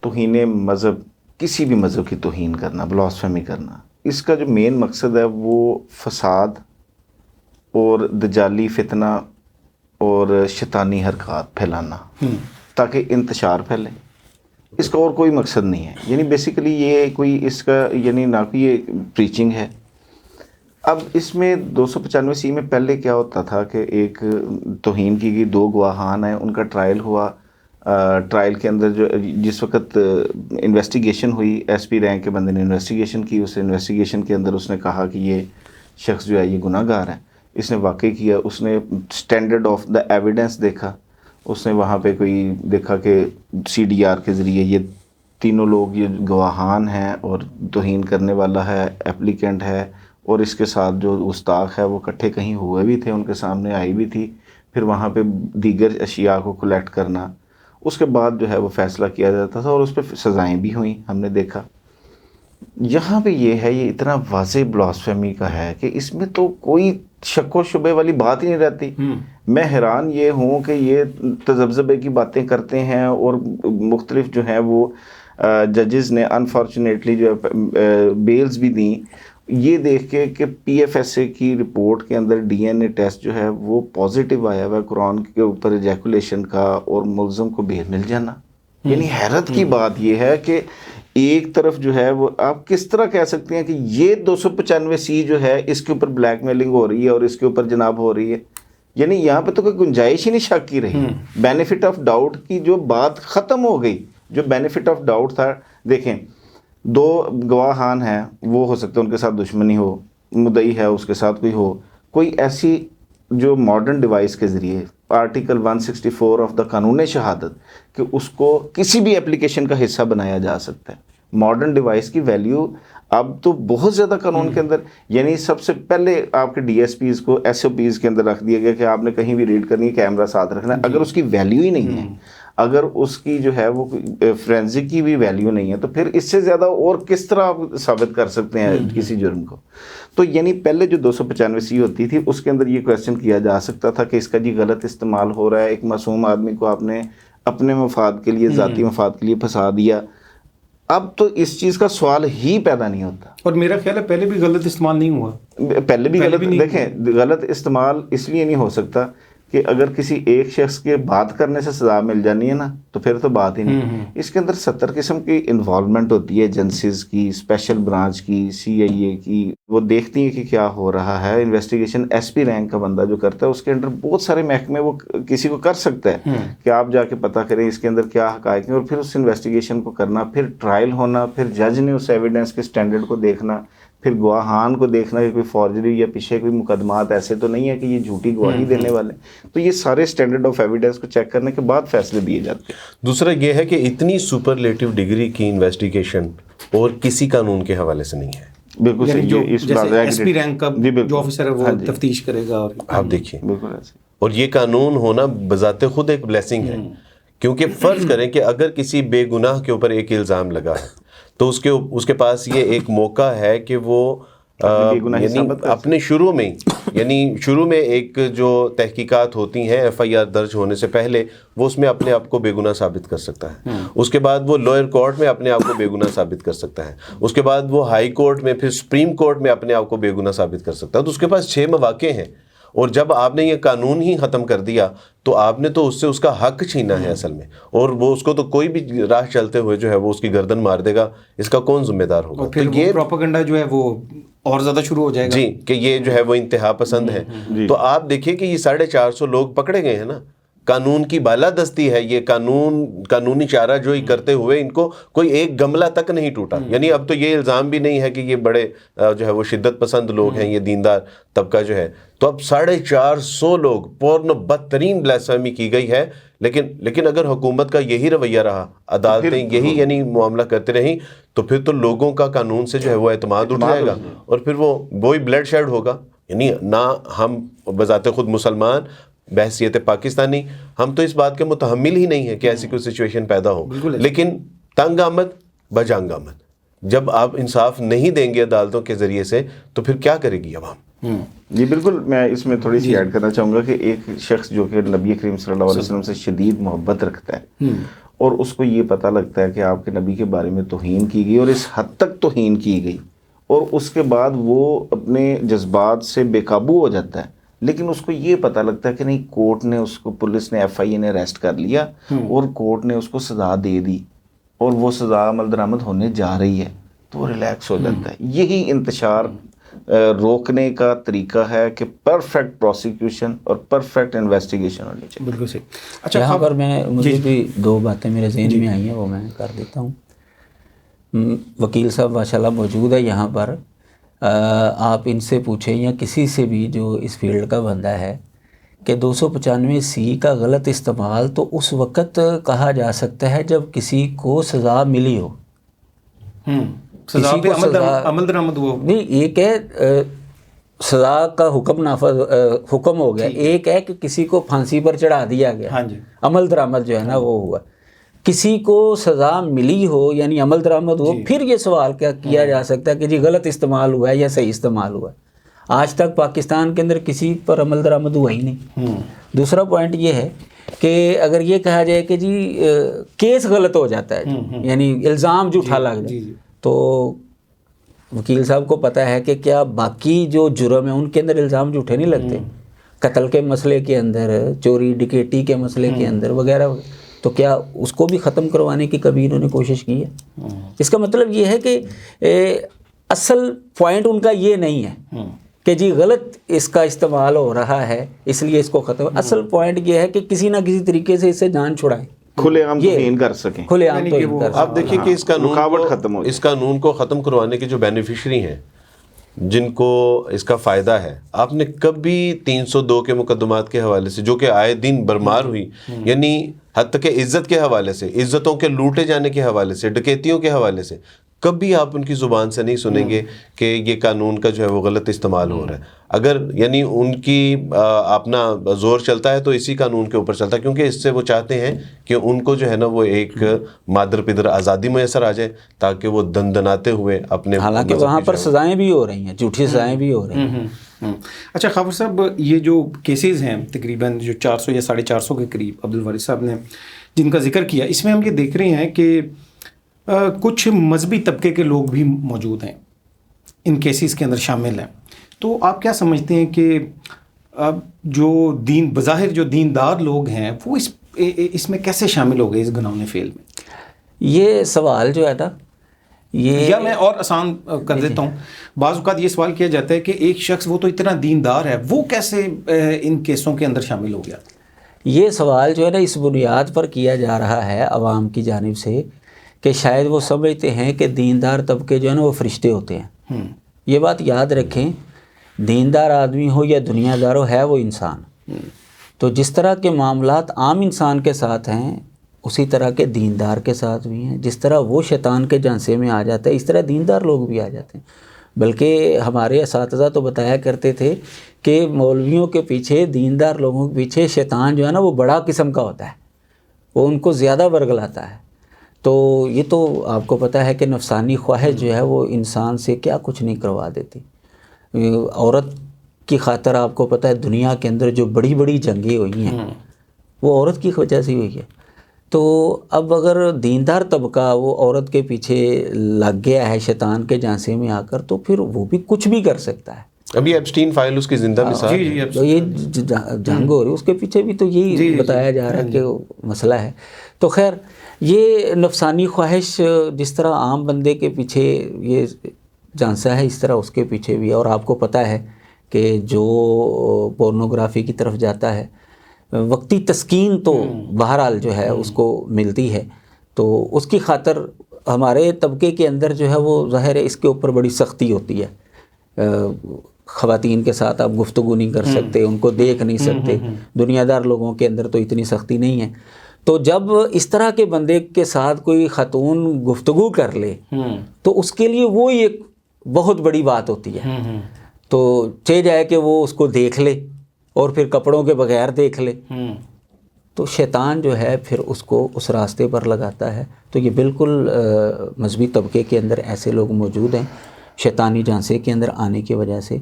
توہین مذہب، کسی بھی مذہب کی توہین کرنا، بلاسفیمی کرنا، اس کا جو مین مقصد ہے وہ فساد اور دجالی فتنہ اور شیطانی حرکات پھیلانا تاکہ انتشار پھیلے، اس کا اور کوئی مقصد نہیں ہے۔ یعنی بیسیکلی یہ کوئی اس کا یعنی نہ کوئی یہ پریچنگ ہے۔ اب اس میں 295C میں پہلے کیا ہوتا تھا کہ ایک توہین کی گئی، 2 گواہان ہیں، ان کا ٹرائل ہوا، ٹرائل کے اندر جو جس وقت انویسٹیگیشن ہوئی، SP رینک کے بندے نے انویسٹیگیشن کی، اس انویسٹیگیشن کے اندر اس نے کہا کہ یہ شخص جو ہے یہ گناہ گار ہے، اس نے واقع کیا، اس نے اسٹینڈرڈ آف دا ایویڈنس دیکھا، اس نے وہاں پہ کوئی دیکھا کہ CDR کے ذریعے یہ تینوں لوگ یہ گواہان ہیں اور توہین کرنے والا ہے، ایپلیکینٹ ہے، اور اس کے ساتھ جو گستاخ ہے وہ اکٹھے کہیں ہوئے بھی تھے، ان کے سامنے آئی بھی تھی، پھر وہاں پہ دیگر اشیاء کو کلیکٹ کرنا، اس کے بعد جو ہے وہ فیصلہ کیا جاتا تھا اور اس پہ سزائیں بھی ہوئیں ہم نے دیکھا. یہاں پہ یہ ہے، یہ اتنا واضح بلاسفیمی کا ہے کہ اس میں تو کوئی شک و شبے والی بات ہی نہیں رہتی. میں حیران یہ ہوں کہ یہ تذبذبے کی باتیں کرتے ہیں اور مختلف جو ہیں وہ ججز نے انفارچونیٹلی جو ہے بیلز بھی دیں، یہ دیکھ کے کہ پی ایف ایس اے کی رپورٹ کے اندر ڈی این اے ٹیسٹ جو ہے وہ پازیٹیو آیا ہوا ہے قرآن کے اوپر ایجیکولیشن کا، اور ملزم کو بیل مل جانا. یعنی حیرت کی بات یہ ہے کہ ایک طرف جو ہے وہ آپ کس طرح کہہ سکتے ہیں کہ یہ 295C جو ہے اس کے اوپر بلیک میلنگ ہو رہی ہے اور اس کے اوپر جناب ہو رہی ہے. یعنی یہاں پہ تو کوئی گنجائش ہی نہیں شک کی رہی. بینیفٹ آف ڈاؤٹ کی جو بات ختم ہو گئی. جو بینیفٹ آف ڈاؤٹ تھا، دیکھیں 2 گواہان ہیں، وہ ہو سکتا ہے ان کے ساتھ دشمنی ہو، مدعی ہے اس کے ساتھ کوئی ایسی جو ماڈرن ڈیوائس کے ذریعے آرٹیکل 164 آف دا قانون شہادت کہ اس کو کسی بھی اپلیکیشن کا حصہ بنایا جا سکتا ہے. ماڈرن ڈیوائس کی ویلیو اب تو بہت زیادہ قانون کے اندر، یعنی سب سے پہلے آپ کے ڈی ایس پیز کو ایس او پیز کے اندر رکھ دیا گیا کہ آپ نے کہیں بھی ریڈ کرنی ہے کیمرہ ساتھ رکھنا ہے. اگر اس کی ویلیو ہی نہیں ہے، اگر اس کی جو ہے وہ فرینزک کی بھی ویلیو نہیں ہے، تو پھر اس سے زیادہ اور کس طرح آپ ثابت کر سکتے ہیں کسی جرم کو. تو یعنی پہلے جو 295C ہوتی تھی اس کے اندر یہ کویسچن کیا جا سکتا تھا کہ اس کا جی غلط استعمال ہو رہا ہے، ایک معصوم آدمی کو آپ نے اپنے مفاد کے لیے، ذاتی مفاد کے لیے پھنسا دیا. اب تو اس چیز کا سوال ہی پیدا نہیں ہوتا. اور میرا خیال ہے پہلے بھی غلط استعمال نہیں ہوا. پہلے بھی غلط، دیکھیں غلط استعمال اس لیے نہیں ہو سکتا کہ اگر کسی ایک شخص کے بات کرنے سے سزا مل جانی ہے نا تو پھر تو بات ہی نہیں. اس کے اندر 70 قسم کی انوالومنٹ ہوتی ہے، ایجنسیز کی، اسپیشل برانچ کی، CIA کی. وہ دیکھتی ہیں کہ کیا ہو رہا ہے. انویسٹیگیشن SP رینک کا بندہ جو کرتا ہے اس کے اندر بہت سارے محکمے وہ کسی کو کر سکتا ہے کہ آپ جا کے پتہ کریں اس کے اندر کیا حقائق ہیں، اور پھر اس انویسٹیگیشن کو کرنا، پھر ٹرائل ہونا، پھر جج نے اس ایویڈنس کے سٹینڈرڈ کو دیکھنا، پھر گواہان کو دیکھنا کہ کوئی فارجری یا پیچھے کوئی مقدمات ایسے تو نہیں ہے کہ یہ جھوٹی گواہی دینے والے. تو یہ سارے سٹینڈرڈ آف ایویڈنس کو چیک کرنے کے بعد فیصلے دیے جاتے ہیں. دوسرا یہ ہے کہ اتنی سپرلیٹو ڈگری کی انویسٹیگیشن اور کسی قانون کے حوالے سے نہیں ہے. بالکل جو SP رینک کا جو آفیسر ہے وہ تفتیش کرے گا. اور آپ دیکھیے، بالکل ایسے. اور یہ قانون ہونا بذات خود ایک بلیسنگ ہے، کیونکہ فرض کریں کہ اگر کسی بے گناہ کے اوپر ایک الزام لگا ہے تو اس کے پاس یہ ایک موقع ہے کہ وہ یعنی اپنے شروع میں ایک جو تحقیقات ہوتی ہیں FIR درج ہونے سے پہلے وہ اس میں اپنے آپ کو بے گناہ ثابت کر سکتا ہے. اس کے بعد وہ لوئر کورٹ میں اپنے آپ کو بے گناہ ثابت کر سکتا ہے. اس کے بعد وہ ہائی کورٹ میں، پھر سپریم کورٹ میں اپنے آپ کو بے گناہ ثابت کر سکتا ہے. تو اس کے پاس 6 مواقع ہیں، اور جب آپ نے یہ قانون ہی ختم کر دیا تو آپ نے تو اس سے اس کا حق چھینا ہے اصل میں، اور وہ اس کو تو کوئی بھی راہ چلتے ہوئے جو ہے وہ اس کی گردن مار دے گا. اس کا کون ذمہ دار ہوگا؟ پھر یہ پروپیگنڈا جو ہے وہ اور زیادہ شروع ہو جائے گا. جی، کہ یہ جو ہے وہ انتہا پسند ہے. تو آپ دیکھیں کہ یہ 450 لوگ پکڑے گئے ہیں نا. قانون کی بالادستی ہے یہ، قانونی چارہ جوئی کرتے ہوئے ان کو کوئی ایک گملہ تک نہیں ٹوٹا. یعنی اب تو یہ الزام بھی نہیں ہے کہ یہ بڑے جو ہے وہ شدت پسند لوگ ہیں، یہ دیندار طبقہ جو ہے. تو اب 450 لوگ پورنو بدترین بلاسفیمی کی گئی ہے. لیکن اگر حکومت کا یہی رویہ رہا، عدالتیں یہی یعنی معاملہ کرتے رہیں، تو پھر تو لوگوں کا قانون سے جو ہے وہ اعتماد اٹھ جائے گا، اور پھر وہی بلڈ شیڈ ہوگا. یعنی نہ ہم بذات خود مسلمان بحیثیت پاکستانی ہم تو اس بات کے متحمل ہی نہیں ہے کہ ایسی کوئی سچویشن پیدا ہو. لیکن تنگ آمد بجنگ آمد، جب آپ انصاف نہیں دیں گے عدالتوں کے ذریعے سے تو پھر کیا کرے گی عوام؟ جی بالکل. میں اس میں تھوڑی سی ایڈ کرنا چاہوں گا کہ ایک شخص جو کہ نبی کریم صلی اللہ علیہ وسلم سے شدید محبت رکھتا ہے اور اس کو یہ پتہ لگتا ہے کہ آپ کے نبی کے بارے میں توہین کی گئی اور اس حد تک توہین کی گئی، اور اس کے بعد وہ اپنے جذبات سے بے قابو ہو جاتا ہے، لیکن اس کو یہ پتہ لگتا ہے کہ نہیں، کورٹ نے اس کو، پولیس نے FIA نے اریسٹ کر لیا اور کورٹ نے اس کو سزا دے دی اور وہ سزا عمل درآمد ہونے جا رہی ہے، تو وہ ریلیکس ہو جاتا ہے. یہی انتشار روکنے کا طریقہ ہے کہ پرفیکٹ پروسیکیوشن اور پرفیکٹ انویسٹیگیشن ہونی چاہیے. بالکل صحیح. اچھا، یہاں پر مجھے بھی 2 باتیں میرے ذہن میں آئی ہیں، وہ میں کر دیتا ہوں. وکیل صاحب ماشاءاللہ موجود ہے یہاں پر، آپ ان سے پوچھیں یا کسی سے بھی جو اس فیلڈ کا بندہ ہے کہ 295C کا غلط استعمال تو اس وقت کہا جا سکتا ہے جب کسی کو سزا ملی ہو. سزا پہ عمل درآمد ہوا نہیں، ایک ہے سزا کا حکم ہو گیا، ایک ہے کہ کسی کو پھانسی پر چڑھا دیا گیا، عمل درآمد جو ہے نا وہ ہوا. کسی کو سزا ملی ہو یعنی عمل درآمد ہو, پھر یہ سوال کیا جا سکتا ہے کہ جی غلط استعمال ہوا ہے یا صحیح استعمال ہوا ہے. آج تک پاکستان کے اندر کسی پر عمل درآمد ہوا ہی نہیں. دوسرا پوائنٹ یہ ہے کہ اگر یہ کہا جائے کہ جی کیس غلط ہو جاتا ہے یعنی الزام جھوٹا لگ جائے, تو وکیل صاحب کو پتہ ہے کہ کیا باقی جو جرم ہیں ان کے اندر الزام جھوٹے نہیں لگتے, قتل کے مسئلے کے اندر, چوری ڈکیٹی کے مسئلے کے اندر وغیرہ, تو کیا اس کو بھی ختم کروانے کی کبھی انہوں نے کوشش کی ہے؟ اس کا مطلب یہ ہے کہ اصل پوائنٹ ان کا یہ نہیں ہے کہ جی غلط اس کا استعمال ہو رہا ہے اس لیے اس کو ختم. اصل پوائنٹ یہ ہے کہ کسی نہ کسی طریقے سے اس سے جان چھڑائیں, کھلے عام توہین کر سکیں, کھلے عام توہین کر سکیں. آپ دیکھیں کہ اس قانون کو ختم کروانے کے جو بینیفیشری ہیں جن کو اس کا فائدہ ہے, آپ نے کبھی 302 کے مقدمات کے حوالے سے جو کہ آئے دن برمار ہوئی, یعنی حتیٰ کہ عزت کے حوالے سے, عزتوں کے لوٹے جانے کے حوالے سے, ڈکیتیوں کے حوالے سے, کبھی آپ ان کی زبان سے نہیں سنیں گے کہ یہ قانون کا جو ہے وہ غلط استعمال ہو رہا ہے. اگر یعنی ان کی اپنا زور چلتا ہے تو اسی قانون کے اوپر چلتا ہے, کیونکہ اس سے وہ چاہتے ہیں کہ ان کو جو ہے نا وہ ایک مادر پدر آزادی میسر آ جائے تاکہ وہ دندناتے ہوئے اپنے, حالانکہ وہاں پر سزائیں بھی ہو رہی ہیں, جھوٹی سزائیں بھی ہو رہی ہیں. اچھا خبر صاحب, یہ جو کیسز ہیں تقریباً جو 400 یا 450 کے قریب عبدالوارث صاحب نے جن کا ذکر کیا, اس میں ہم یہ دیکھ رہے ہیں کہ کچھ مذہبی طبقے کے لوگ بھی موجود ہیں ان کیسز کے اندر شامل ہیں. تو آپ کیا سمجھتے ہیں کہ جو بظاہر جو دیندار لوگ ہیں وہ اس میں کیسے شامل ہو گئے اس گناہوں فعل میں؟ یہ سوال جو ہے نا یہ, یا میں اور آسان کر دیتا ہوں, بعض اوقات یہ سوال کیا جاتا ہے کہ ایک شخص وہ تو اتنا دیندار ہے, وہ کیسے ان کیسوں کے اندر شامل ہو گیا؟ یہ سوال جو ہے نا اس بنیاد پر کیا جا رہا ہے عوام کی جانب سے کہ شاید وہ سمجھتے ہیں کہ دیندار طبقے جو ہے نا وہ فرشتے ہوتے ہیں. یہ بات یاد رکھیں, دیندار آدمی ہو یا دنیا دار ہو, ہے وہ انسان. تو جس طرح کے معاملات عام انسان کے ساتھ ہیں اسی طرح کے دیندار کے ساتھ بھی ہیں. جس طرح وہ شیطان کے جھانسے میں آ جاتا ہے اس طرح دیندار لوگ بھی آ جاتے ہیں. بلکہ ہمارے اساتذہ تو بتایا کرتے تھے کہ مولویوں کے پیچھے, دیندار لوگوں کے پیچھے شیطان جو ہے نا وہ بڑا قسم کا ہوتا ہے, وہ ان کو زیادہ ورگلاتا ہے. تو یہ تو آپ کو پتہ ہے کہ نفسانی خواہش جو ہے وہ انسان سے کیا کچھ نہیں کروا دیتی. عورت کی خاطر آپ کو پتہ ہے دنیا کے اندر جو بڑی بڑی جنگیں ہوئی ہیں وہ عورت کی وجہ سے ہوئی ہے. تو اب اگر دیندار طبقہ وہ عورت کے پیچھے لگ گیا ہے شیطان کے جھانسے میں آ کر, تو پھر وہ بھی کچھ بھی کر سکتا ہے. ابھی ایپسٹین فائل اس کی زندہ مثال ہے. تو یہ جنگ ہو رہی ہے اس کے پیچھے بھی تو یہی بتایا جا رہا ہے کہ مسئلہ ہے. تو خیر یہ نفسانی خواہش جس طرح عام بندے کے پیچھے یہ جانسا ہے اس طرح اس کے پیچھے بھی. اور آپ کو پتہ ہے کہ جو پورنوگرافی کی طرف جاتا ہے وقتی تسکین تو بہرحال جو ہے اس کو ملتی ہے, تو اس کی خاطر ہمارے طبقے کے اندر جو ہے وہ ظاہر ہے اس کے اوپر بڑی سختی ہوتی ہے. خواتین کے ساتھ آپ گفتگو نہیں کر سکتے, ان کو دیکھ نہیں سکتے. دنیا دار لوگوں کے اندر تو اتنی سختی نہیں ہے. تو جب اس طرح کے بندے کے ساتھ کوئی خاتون گفتگو کر لے تو اس کے لیے وہ ایک بہت بڑی بات ہوتی ہے. تو چاہے جائے کہ وہ اس کو دیکھ لے اور پھر کپڑوں کے بغیر دیکھ لے, تو شیطان جو ہے پھر اس کو اس راستے پر لگاتا ہے. تو یہ بالکل مذہبی طبقے کے اندر ایسے لوگ موجود ہیں شیطانی جھانسے کے اندر آنے کی وجہ سے.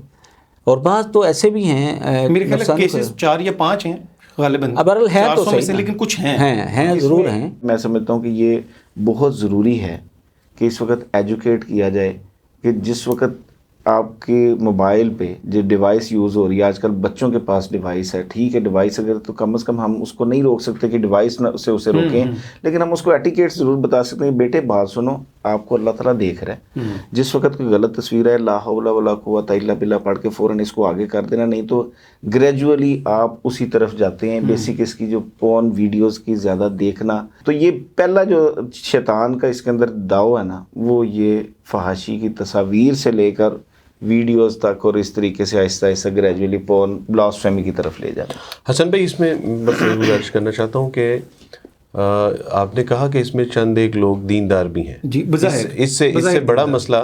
اور بعض تو ایسے بھی ہیں, میرے خیال ہے کیسز 4 یا 5 ہیں غالباً, ابرل ہے تو صحیح, لیکن کچھ ہیں ضرور ہیں. میں سمجھتا ہوں کہ یہ بہت ضروری ہے کہ اس وقت ایجوکیٹ کیا جائے کہ جس وقت آپ کے موبائل پہ جو ڈیوائس یوز ہو رہی ہے, آج کل بچوں کے پاس ڈیوائس ہے, ٹھیک ہے ڈیوائس اگر تو کم از کم ہم اس کو نہیں روک سکتے کہ ڈیوائس نہ اسے روکیں, لیکن ہم اس کو ایٹیکیٹ ضرور بتا سکتے ہیں, بیٹے بات سنو, آپ کو اللہ تعالیٰ دیکھ رہا ہے. جس وقت کوئی غلط تصویر ہے لا حول ولا قوت الا باللہ پڑھ کے فوراً اس کو آگے کر دینا, نہیں تو گریجولی آپ اسی طرف جاتے ہیں. بیسک اس کی جو پورن ویڈیوز کی زیادہ دیکھنا, تو یہ پہلا جو شیطان کا اس کے اندر داؤ ہے نا, وہ یہ فحاشی کی تصاویر سے لے کر ویڈیوز تک, اور اس طریقے سے آہستہ آہستہ گریجولی پورن بلاسفیمی کی طرف لے جاتا ہے. حسن بھائی اس میں بس گزارش کرنا چاہتا ہوں کہ آپ نے کہا کہ اس میں چند ایک لوگ دیندار بھی ہیں. جی, اس سے بڑا مسئلہ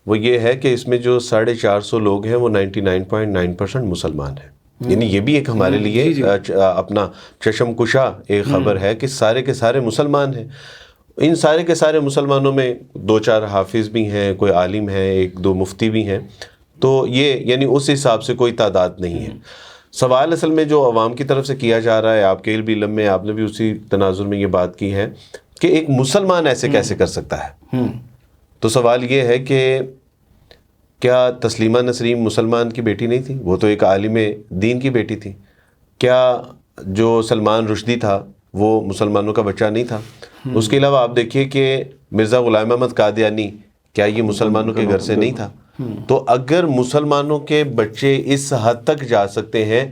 وہ یہ ہے کہ اس میں جو 450 لوگ ہیں وہ 99.9% مسلمان ہیں. یعنی یہ بھی ایک ہمارے لیے اپنا چشم کشا ایک خبر ہے کہ سارے کے سارے مسلمان ہیں. ان سارے کے سارے مسلمانوں میں 2-4 حافظ بھی ہیں, کوئی عالم ہیں, 1-2 مفتی بھی ہیں. تو یہ یعنی اس حساب سے کوئی تعداد نہیں ہے. سوال اصل میں جو عوام کی طرف سے کیا جا رہا ہے, آپ کے علم میں آپ نے بھی اسی تناظر میں یہ بات کی ہے کہ ایک مسلمان ایسے کیسے کر سکتا ہے. تو سوال یہ ہے کہ کیا تسلیمہ نسرین مسلمان کی بیٹی نہیں تھی؟ وہ تو ایک عالم دین کی بیٹی تھی. کیا جو سلمان رشدی تھا وہ مسلمانوں کا بچہ نہیں تھا؟ اس کے علاوہ آپ دیکھیے کہ مرزا غلام احمد قادیانی, کیا یہ مسلمانوں کے گھر سے نہیں تھا؟ تو اگر مسلمانوں کے بچے اس حد تک جا سکتے ہیں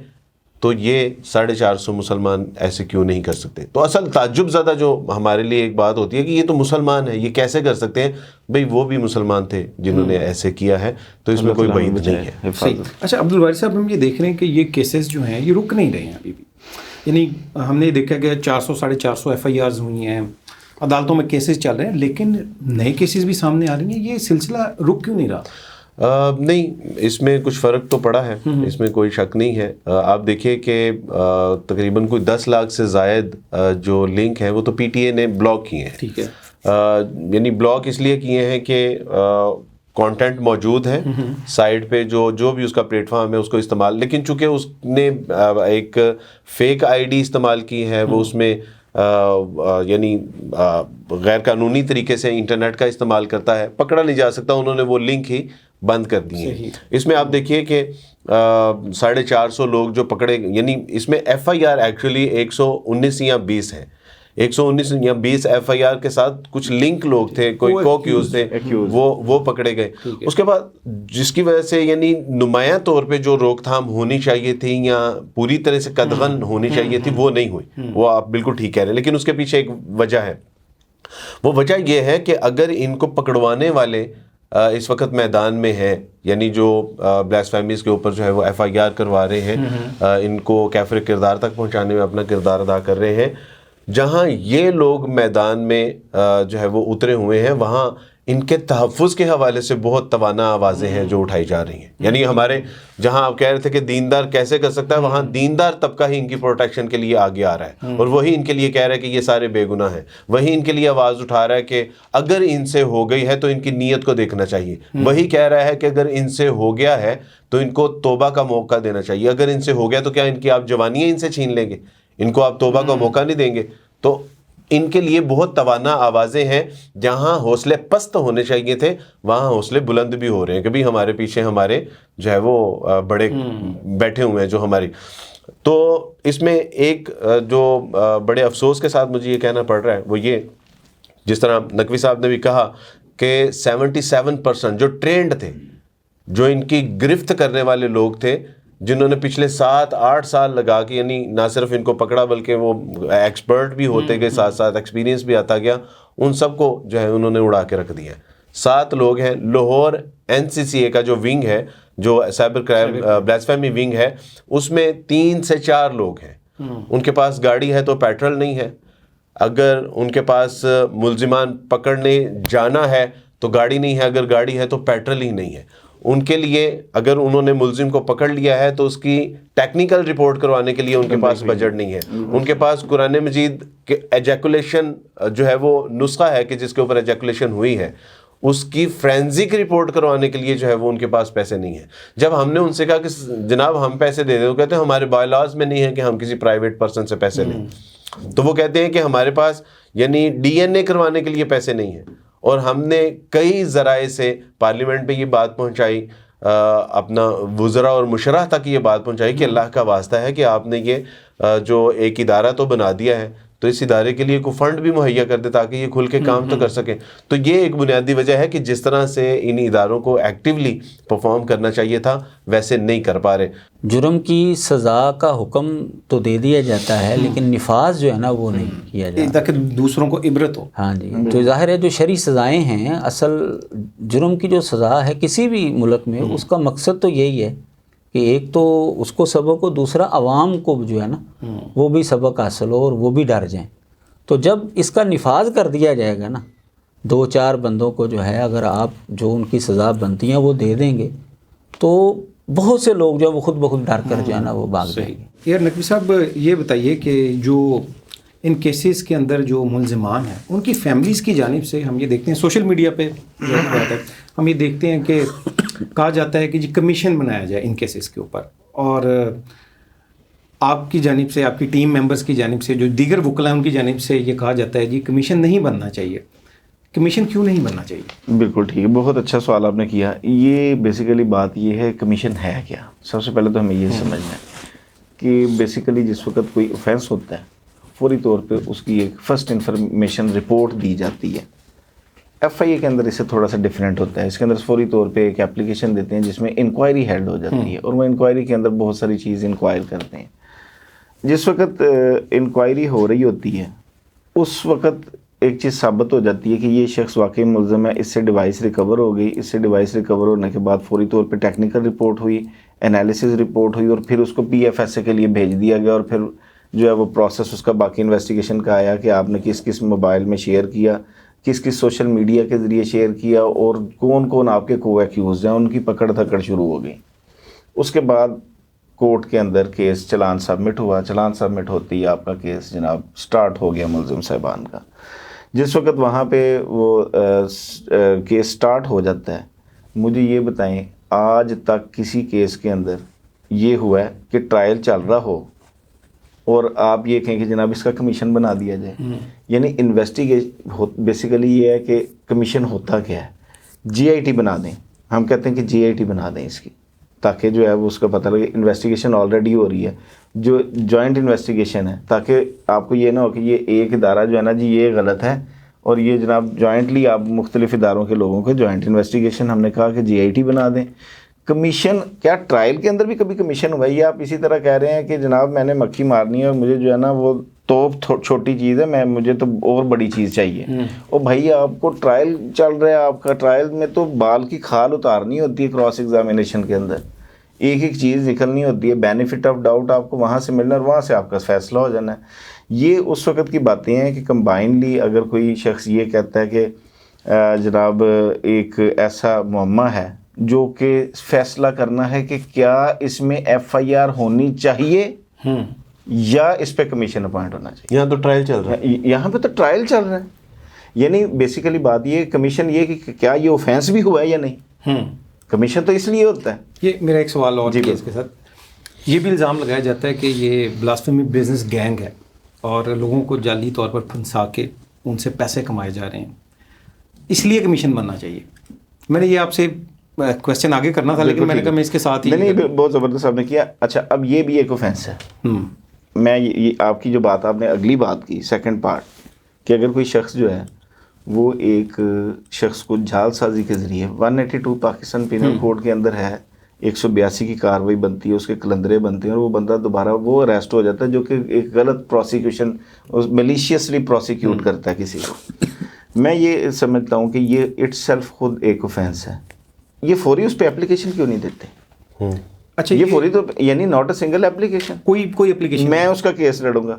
تو یہ 450 مسلمان ایسے کیوں نہیں کر سکتے؟ تو اصل تعجب زدہ جو ہمارے لیے ایک بات ہوتی ہے کہ یہ تو مسلمان ہے, یہ کیسے کر سکتے ہیں؟ بھئی وہ بھی مسلمان تھے جنہوں نے ایسے کیا ہے, تو اس میں کوئی بعید نہیں ہے. صحیح. اچھا عبدالوارث صاحب, ہم یہ دیکھ رہے ہیں کہ یہ کیسز جو ہیں یہ رک نہیں رہے ہیں ابھی بھی. یعنی ہم نے دیکھا کہ 400-450 FIRs ہوئی ہیں, عدالتوں میں کیسز چل رہے ہیں, لیکن نئے کیسز بھی سامنے آ رہی ہیں. یہ سلسلہ رک کیوں نہیں رہا؟ نہیں, اس میں کچھ فرق تو پڑا ہے, اس میں کوئی شک نہیں ہے. آپ دیکھیں کہ تقریباً کوئی 10 لاکھ سے زائد جو لنک ہیں وہ تو PTA نے بلاک کیے ہیں. ٹھیک ہے. یعنی بلاک اس لیے کیے ہیں کہ کانٹینٹ موجود ہے سائٹ پہ, جو بھی اس کا پلیٹ فارم ہے اس کو استعمال, لیکن چونکہ اس نے ایک فیک ID استعمال کی ہے, وہ اس میں یعنی غیر قانونی طریقے سے انٹرنیٹ کا استعمال کرتا ہے, پکڑا نہیں جا سکتا. انہوں نے وہ لنک ہی بند کر دی ہے. اس میں آپ دیکھیے کہ 450 لوگ جو پکڑے, یعنی اس میں FIR ایکچولی 119 یا 20 ہے. 119 یا 20 FIR کے ساتھ کچھ لنک لوگ تھے, کوئی کو-ایکیوز تھے, وہ پکڑے گئے. اس کے بعد جس کی وجہ سے یعنی نمایاں طور پہ جو روک تھام ہونی چاہیے تھی یا پوری طرح سے قدغن ہونی چاہیے تھی وہ نہیں ہوئی. وہ آپ بالکل ٹھیک کہہ رہے ہیں, لیکن اس کے پیچھے ایک وجہ ہے. وہ وجہ یہ ہے کہ اگر ان کو پکڑوانے والے اس وقت میدان میں ہیں, یعنی جو بلاسفیمیز کے اوپر جو ہے وہ FIR کروا رہے ہیں, ان کو کافر کردار تک پہنچانے میں اپنا کردار ادا کر رہے ہیں, جہاں یہ لوگ میدان میں جو ہے وہ اترے ہوئے ہیں, وہاں ان کے تحفظ کے حوالے سے بہت توانا آوازیں ہیں جو اٹھائی جا رہی ہیں. یعنی ہمارے جہاں آپ کہہ رہے تھے کہ دیندار کیسے کر سکتا ہے, وہاں دیندار طبقہ ہی ان کی پروٹیکشن کے لیے آگے آ رہا ہے, اور وہی ان کے لیے کہہ رہا ہے کہ یہ سارے بے گناہ ہیں. وہی ان کے لیے آواز اٹھا رہا ہے کہ اگر ان سے ہو گئی ہے تو ان کی نیت کو دیکھنا چاہیے. وہی کہہ رہا ہے کہ اگر ان سے ہو گیا ہے تو ان کو توبہ کا موقع دینا چاہیے. اگر ان سے ہو گیا تو کیا ان کی آپ جوانیاں ان سے چھین لیں گے؟ ان کو آپ توبہ کا موقع نہیں دیں گے؟ تو ان کے لیے بہت توانا آوازیں ہیں. جہاں حوصلے پست ہونے چاہیے تھے وہاں حوصلے بلند بھی ہو رہے ہیں کہ بھی ہمارے پیچھے ہمارے جو ہے وہ بڑے بیٹھے ہوئے ہیں جو ہماری. تو اس میں ایک جو بڑے افسوس کے ساتھ مجھے یہ کہنا پڑ رہا ہے وہ یہ, جس طرح نقوی صاحب نے بھی کہا کہ 77% جو ٹرینڈ تھے, جو ان کی گرفت کرنے والے لوگ تھے, جنہوں نے پچھلے 7-8 سال لگا کے یعنی نہ صرف ان کو پکڑا بلکہ وہ ایکسپرٹ بھی ہوتے گئے, ساتھ ساتھ ایکسپیرینس بھی آتا گیا, ان سب کو جو ہے انہوں نے اڑا کے رکھ دیا. 7 لوگ ہیں. لاہور NCCA کا جو ونگ ہے, جو سائبر کرائم بلاسفیمی ونگ ہے, اس میں 3 سے 4 لوگ ہیں. ان کے پاس گاڑی ہے تو پیٹرول نہیں ہے. اگر ان کے پاس ملزمان پکڑنے جانا ہے تو گاڑی نہیں ہے, اگر گاڑی ہے تو پیٹرول ہی نہیں ہے. ان کے لیے اگر انہوں نے ملزم کو پکڑ لیا ہے تو اس کی ٹیکنیکل رپورٹ کروانے کے لیے ان کے پاس بجٹ نہیں ہے. ان کے پاس قرآن مجید کے ایجیکولیشن جو ہے وہ نسخہ ہے کہ جس کے اوپر ایجیکولیشن ہوئی ہے, اس کی فرینزک رپورٹ کروانے کے لیے جو ہے وہ ان کے پاس پیسے نہیں ہیں. جب ہم نے ان سے کہا کہ جناب ہم پیسے دے دیں, تو کہتے ہیں ہمارے بائی لاز میں نہیں ہے کہ ہم کسی پرائیویٹ پرسن سے پیسے لیں. تو وہ کہتے ہیں کہ ہمارے پاس یعنی DNA کروانے کے لیے پیسے نہیں ہیں. اور ہم نے کئی ذرائع سے پارلیمنٹ پہ یہ بات پہنچائی, اپنا وزراء اور مشرہ تک یہ بات پہنچائی کہ اللہ کا واسطہ ہے کہ آپ نے یہ جو ایک ادارہ تو بنا دیا ہے تو اس ادارے کے لیے کوئی فنڈ بھی مہیا کر دے تاکہ یہ کھل کے کام تو کر سکیں. تو یہ ایک بنیادی وجہ ہے کہ جس طرح سے ان اداروں کو ایکٹیولی پرفارم کرنا چاہیے تھا ویسے نہیں کر پا رہے. جرم کی سزا کا حکم تو دے دیا جاتا ہے لیکن نفاذ جو ہے نا وہ نہیں کیا جاتا تاکہ دوسروں کو عبرت ہو. ہاں جی, تو ظاہر ہے جو شرعی سزائیں ہیں, اصل جرم کی جو سزا ہے کسی بھی ملک میں, اس کا مقصد تو یہی ہے کہ ایک تو اس کو سبق ہو, دوسرا عوام کو جو ہے نا وہ بھی سبق حاصل ہو اور وہ بھی ڈر جائیں. تو جب اس کا نفاذ کر دیا جائے گا نا, 2-4 بندوں کو جو ہے اگر آپ جو ان کی سزا بنتی ہیں وہ دے دیں گے, تو بہت سے لوگ جو ہے وہ خود بخود ڈر کر جو ہے نا وہ بھاگ جائیں گے. یار نقوی صاحب یہ بتائیے کہ جو ان کیسز کے اندر جو ملزمان ہیں ان کی فیملیز کی جانب سے ہم یہ دیکھتے ہیں سوشل میڈیا پہ بات ہے، ہم یہ دیکھتے ہیں کہ کہا جاتا ہے کہ جی کمیشن بنایا جائے ان کیسز کے اوپر، اور آپ کی جانب سے، آپ کی ٹیم ممبرز کی جانب سے، جو دیگر وکلاء ہیں ان کی جانب سے یہ کہا جاتا ہے جی کمیشن نہیں بننا چاہیے. کمیشن کیوں نہیں بننا چاہیے؟ بالکل ٹھیک ہے، بہت اچھا سوال آپ نے کیا. یہ بیسیکلی بات یہ ہے کمیشن ہے کیا. سب سے پہلے تو ہمیں یہ سمجھنا ہے کہ بیسیکلی جس وقت کوئی اوفینس ہوتا ہے فوری طور پہ اس کی ایک فرسٹ انفارمیشن رپورٹ دی جاتی ہے. ایف آئی اے کے اندر اس سے تھوڑا سا ڈفرینٹ ہوتا ہے. اس کے اندر فوری طور پہ ایک اپلیکیشن دیتے ہیں جس میں انکوائری ہیڈ ہو جاتی ہے، اور وہ انکوائری کے اندر بہت ساری چیز انکوائر کرتے ہیں. جس وقت انکوائری ہو رہی ہوتی ہے اس وقت ایک چیز ثابت ہو جاتی ہے کہ یہ شخص واقعی ملزم ہے، اس سے ڈیوائس ریکور ہو گئی. اس سے ڈیوائس ریکور ہونے کے بعد فوری طور پہ ٹیکنیکل رپورٹ ہوئی، انالیسز رپورٹ ہوئی، اور پھر اس کو پی ایف ایس اے کے لیے بھیج دیا گیا. اور پھر جو ہے وہ پروسیس اس کا باقی انویسٹیگیشن کا آیا کہ آپ نے کس کس موبائل میں شیئر کیا، کس کس سوشل میڈیا کے ذریعے شیئر کیا، اور کون کون آپ کے کو ایکیوزڈ ہیں، ان کی پکڑ دھکڑ شروع ہو گئی. اس کے بعد کورٹ کے اندر کیس چلان سبمٹ ہوا. چلان سبمٹ ہوتی ہی آپ کا کیس جناب سٹارٹ ہو گیا ملزم صاحبان کا. جس وقت وہاں پہ وہ کیس سٹارٹ ہو جاتا ہے، مجھے یہ بتائیں آج تک کسی کیس کے اندر یہ ہوا ہے کہ ٹرائل چل رہا ہو اور آپ یہ کہیں کہ جناب اس کا کمیشن بنا دیا جائے؟ یعنی انویسٹیگیشن بیسیکلی یہ ہے کہ کمیشن ہوتا کیا ہے، جی آئی ٹی بنا دیں. ہم کہتے ہیں کہ جی آئی ٹی بنا دیں اس کی، تاکہ جو ہے وہ اس کا پتہ لگے. انویسٹیگیشن آلریڈی ہو رہی ہے، جو جوائنٹ انویسٹیگیشن ہے، تاکہ آپ کو یہ نہ ہو کہ یہ ایک ادارہ جو ہے نا جی یہ غلط ہے اور یہ جناب جوائنٹلی آپ مختلف اداروں کے لوگوں کو جوائنٹ انویسٹیگیشن. ہم نے کہا کہ جی آئی ٹی بنا دیں. کمیشن کیا ٹرائل کے اندر بھی کبھی کمیشن ہوا ہے؟ یہ آپ اسی طرح کہہ رہے ہیں کہ جناب میں نے مکھی مارنی ہے اور مجھے جو ہے نا وہ توپ چھوٹی چیز ہے، مجھے تو اور بڑی چیز چاہیے. اور بھائی آپ کو ٹرائل چل رہا ہے، آپ کا ٹرائل میں تو بال کی کھال اتارنی ہوتی ہے. کراس ایگزامینیشن کے اندر ایک ایک چیز نکلنی ہوتی ہے، بینیفٹ آف ڈاؤٹ آپ کو وہاں سے ملنا اور وہاں سے آپ کا فیصلہ ہو جانا ہے. یہ اس وقت کی باتیں ہیں کہ کمبائنڈلی اگر کوئی شخص یہ کہتا ہے کہ جناب ایک ایسا معمہ ہے جو کہ فیصلہ کرنا ہے کہ کیا اس میں ایف آئی آر ہونی چاہیے یا اس پہ کمیشن اپوائنٹ ہونا چاہیے. یہاں تو ٹرائل چل رہا ہے، یہاں پہ تو ٹرائل چل رہا ہے. یعنی بیسیکلی بات یہ کمیشن یہ کہ کیا یہ اوفینس بھی ہوا ہے یا نہیں. کمیشن تو اس لیے ہوتا ہے. یہ میرا ایک سوال اور ہے اس کے ساتھ. یہ بھی الزام لگایا جاتا ہے کہ یہ بلاسفیمی بزنس گینگ ہے اور لوگوں کو جعلی طور پر پھنسا کے ان سے پیسے کمائے جا رہے ہیں، اس لیے کمیشن بننا چاہیے. میں نے یہ آپ سے کویسچن آگے کرنا تھا لیکن میں نے کہا میں اس کے ساتھ ہی نہیں، بہت زبردست آپ نے کیا. اچھا اب یہ بھی ایک اوفینس ہے. میں یہ آپ کی جو بات آپ نے اگلی بات کی سیکنڈ پارٹ کہ اگر کوئی شخص جو ہے وہ ایک شخص کو جعل سازی کے ذریعے 182 پاکستان پینل کوڈ کے اندر ہے، 182 کی کاروائی بنتی ہے، اس کے کلندرے بنتے ہیں اور وہ بندہ دوبارہ وہ اریسٹ ہو جاتا ہے جو کہ ایک غلط پروسیکیوشن میلیشیسلی پروسیکیوٹ کرتا ہے کسی کو. میں یہ سمجھتا ہوں کہ یہ اٹ سیلف خود ایک اوفینس ہے. یہ فوری اس پہ اپلیکیشن کیوں نہیں دیتے؟ اچھا یہ فوری تو یعنی ناٹ اے سنگل اپلیکیشن، کوئی اپلیکیشن میں اس کا کیس لڑوں گا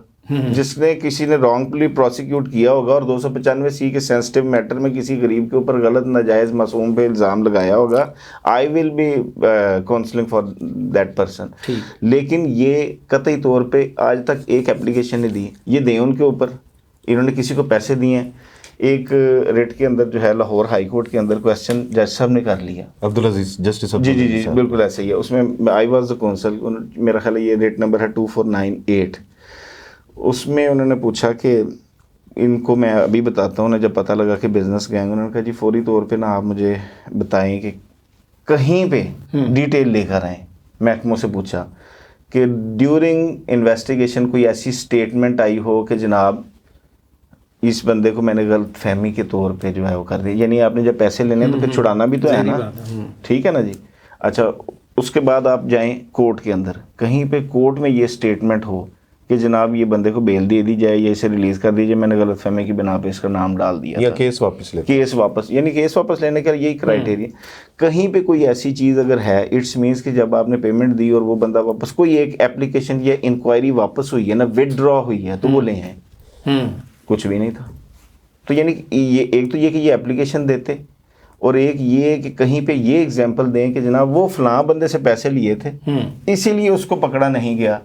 جس نے کسی نے رانگلی پروسیکیوٹ کیا ہوگا اور 295C کے سینسٹیو میٹر میں کسی غریب کے اوپر غلط ناجائز معصوم پہ الزام لگایا ہوگا. I will be counselling for that person. لیکن یہ قطعی طور پہ آج تک ایک اپلیکیشن نہیں دی. یہ دیں ان کے اوپر، انہوں نے کسی کو پیسے دیے ہیں. ایک ریٹ کے اندر جو ہے لاہور ہائی کورٹ کے اندر کویسچن جج صاحب نے کر لیا، عبدالعزیز جسٹس. جی بالکل ایسا ہی ہے. اس میں آئی واز دا کونسل، میرا خیال ہے یہ ریٹ نمبر ہے 2498. اس میں انہوں نے پوچھا کہ ان کو میں ابھی بتاتا ہوں نا، جب پتہ لگا کہ بزنس گینگ، انہوں نے کہا جی فوری طور پہ نا آپ مجھے بتائیں کہ کہیں پہ ڈیٹیل لے کر آئیں. محکموں سے پوچھا کہ ڈیورنگ انویسٹیگیشن کوئی ایسی سٹیٹمنٹ آئی ہو کہ جناب اس بندے کو میں نے غلط فہمی کے طور پہ جو ہے وہ کر دیا. یعنی آپ نے جب پیسے لینے تو پھر چھڑانا بھی تو ہے نا، ٹھیک ہے نا جی. اچھا اس کے بعد آپ جائیں کورٹ کے اندر، کہیں پہ کورٹ میں یہ سٹیٹمنٹ ہو کہ جناب یہ بندے کو بیل دے دی جائے یا اسے ریلیز کر دیجیے، میں نے غلط فہمی کی بنا پہ اس کا نام ڈال دیا، یا کیس واپس لے، کیس واپس، یعنی کیس واپس لینے کا یہی کرائٹیریا. کہیں پہ کوئی ایسی چیز اگر ہے، اٹس مینس کہ جب آپ نے پیمنٹ دی اور وہ بندہ واپس، کوئی ایک اپلیکیشن یا انکوائری واپس ہوئی ہے نا، ود ڈرا ہوئی ہے، تو وہ لے ہیں. کچھ بھی نہیں تھا. تو یعنی یہ ایک تو یہ کہ یہ اپلیکیشن دیتے، اور ایک یہ کہ کہیں پہ یہ ایگزامپل دیں کہ جناب وہ فلاں بندے سے پیسے لیے تھے اسی لیے اس کو پکڑا نہیں گیا,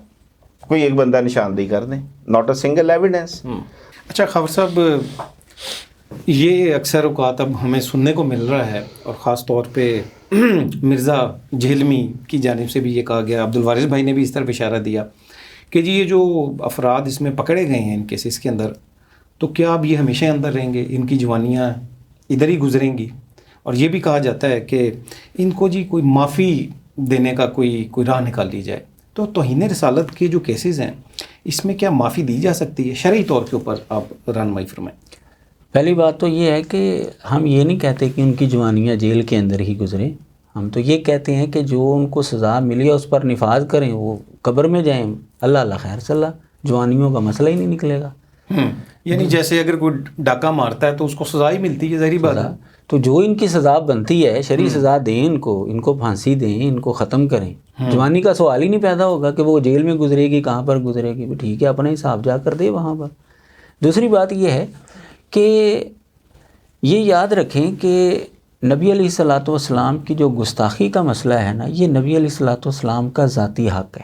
کوئی ایک بندہ نشاندہی کر دیں, ناٹ اے سنگل ایویڈنس. اچھا خاور صاحب, یہ اکثر اوقات اب ہمیں سننے کو مل رہا ہے, اور خاص طور پہ مرزا جہلمی کی جانب سے بھی یہ کہا گیا, عبدالوارث بھائی نے بھی اس طرف اشارہ دیا کہ جی یہ جو افراد اس میں پکڑے گئے ہیں ان کیسز کے اندر, تو کیا اب یہ ہمیشہ اندر رہیں گے, ان کی جوانیاں ادھر ہی گزریں گی؟ اور یہ بھی کہا جاتا ہے کہ ان کو جی کوئی معافی دینے کا کوئی راہ نکال لی جائے. تو توہین رسالت کے جو کیسز ہیں اس میں کیا معافی دی جا سکتی ہے شرعی طور کے اوپر؟ آپ رہنمائی فرمائیں. پہلی بات تو یہ ہے کہ ہم یہ نہیں کہتے کہ ان کی جوانیاں جیل کے اندر ہی گزریں, ہم تو یہ کہتے ہیں کہ جو ان کو سزا ملی ہے اس پر نفاذ کریں, وہ قبر میں جائیں, اللہ خیر صلی اللہ, جوانیوں کا مسئلہ ہی نہیں نکلے گا. یعنی جیسے اگر کوئی ڈاکہ مارتا ہے تو اس کو سزا ہی ملتی ہے, ظاہری بات ہے. تو جو ان کی سزا بنتی ہے شرعی سزا دیں, ان کو پھانسی دیں, ان کو ختم کریں. جوانی کا سوال ہی نہیں پیدا ہوگا کہ وہ جیل میں گزرے گی, کہاں پر گزرے گی, ٹھیک ہے اپنا حساب جا کر دے وہاں پر. دوسری بات یہ ہے کہ یہ یاد رکھیں کہ نبی علیہ الصلوۃ والسلام کی جو گستاخی کا مسئلہ ہے نا, یہ نبی علیہ الصلوۃ والسلام کا ذاتی حق ہے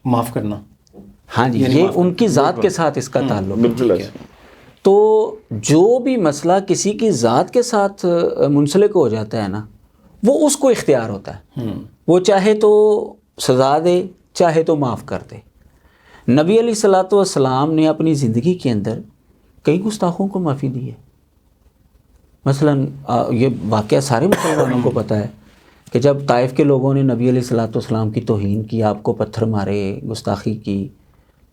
معاف کرنا. ہاں جی, یہ ان کی ذات کے ساتھ اس کا تعلق ہے. تو جو بھی مسئلہ کسی کی ذات کے ساتھ منسلک ہو جاتا ہے نا, وہ اس کو اختیار ہوتا ہے, وہ چاہے تو سزا دے چاہے تو معاف کر دے. نبی علیہ الصلوۃ والسلام نے اپنی زندگی کے اندر کئی گستاخوں کو معافی دی ہے. مثلا یہ واقعہ سارے مسلمانوں کو پتہ ہے کہ جب طائف کے لوگوں نے نبی علیہ الصلوۃ والسلام کی توہین کی, آپ کو پتھر مارے, گستاخی کی,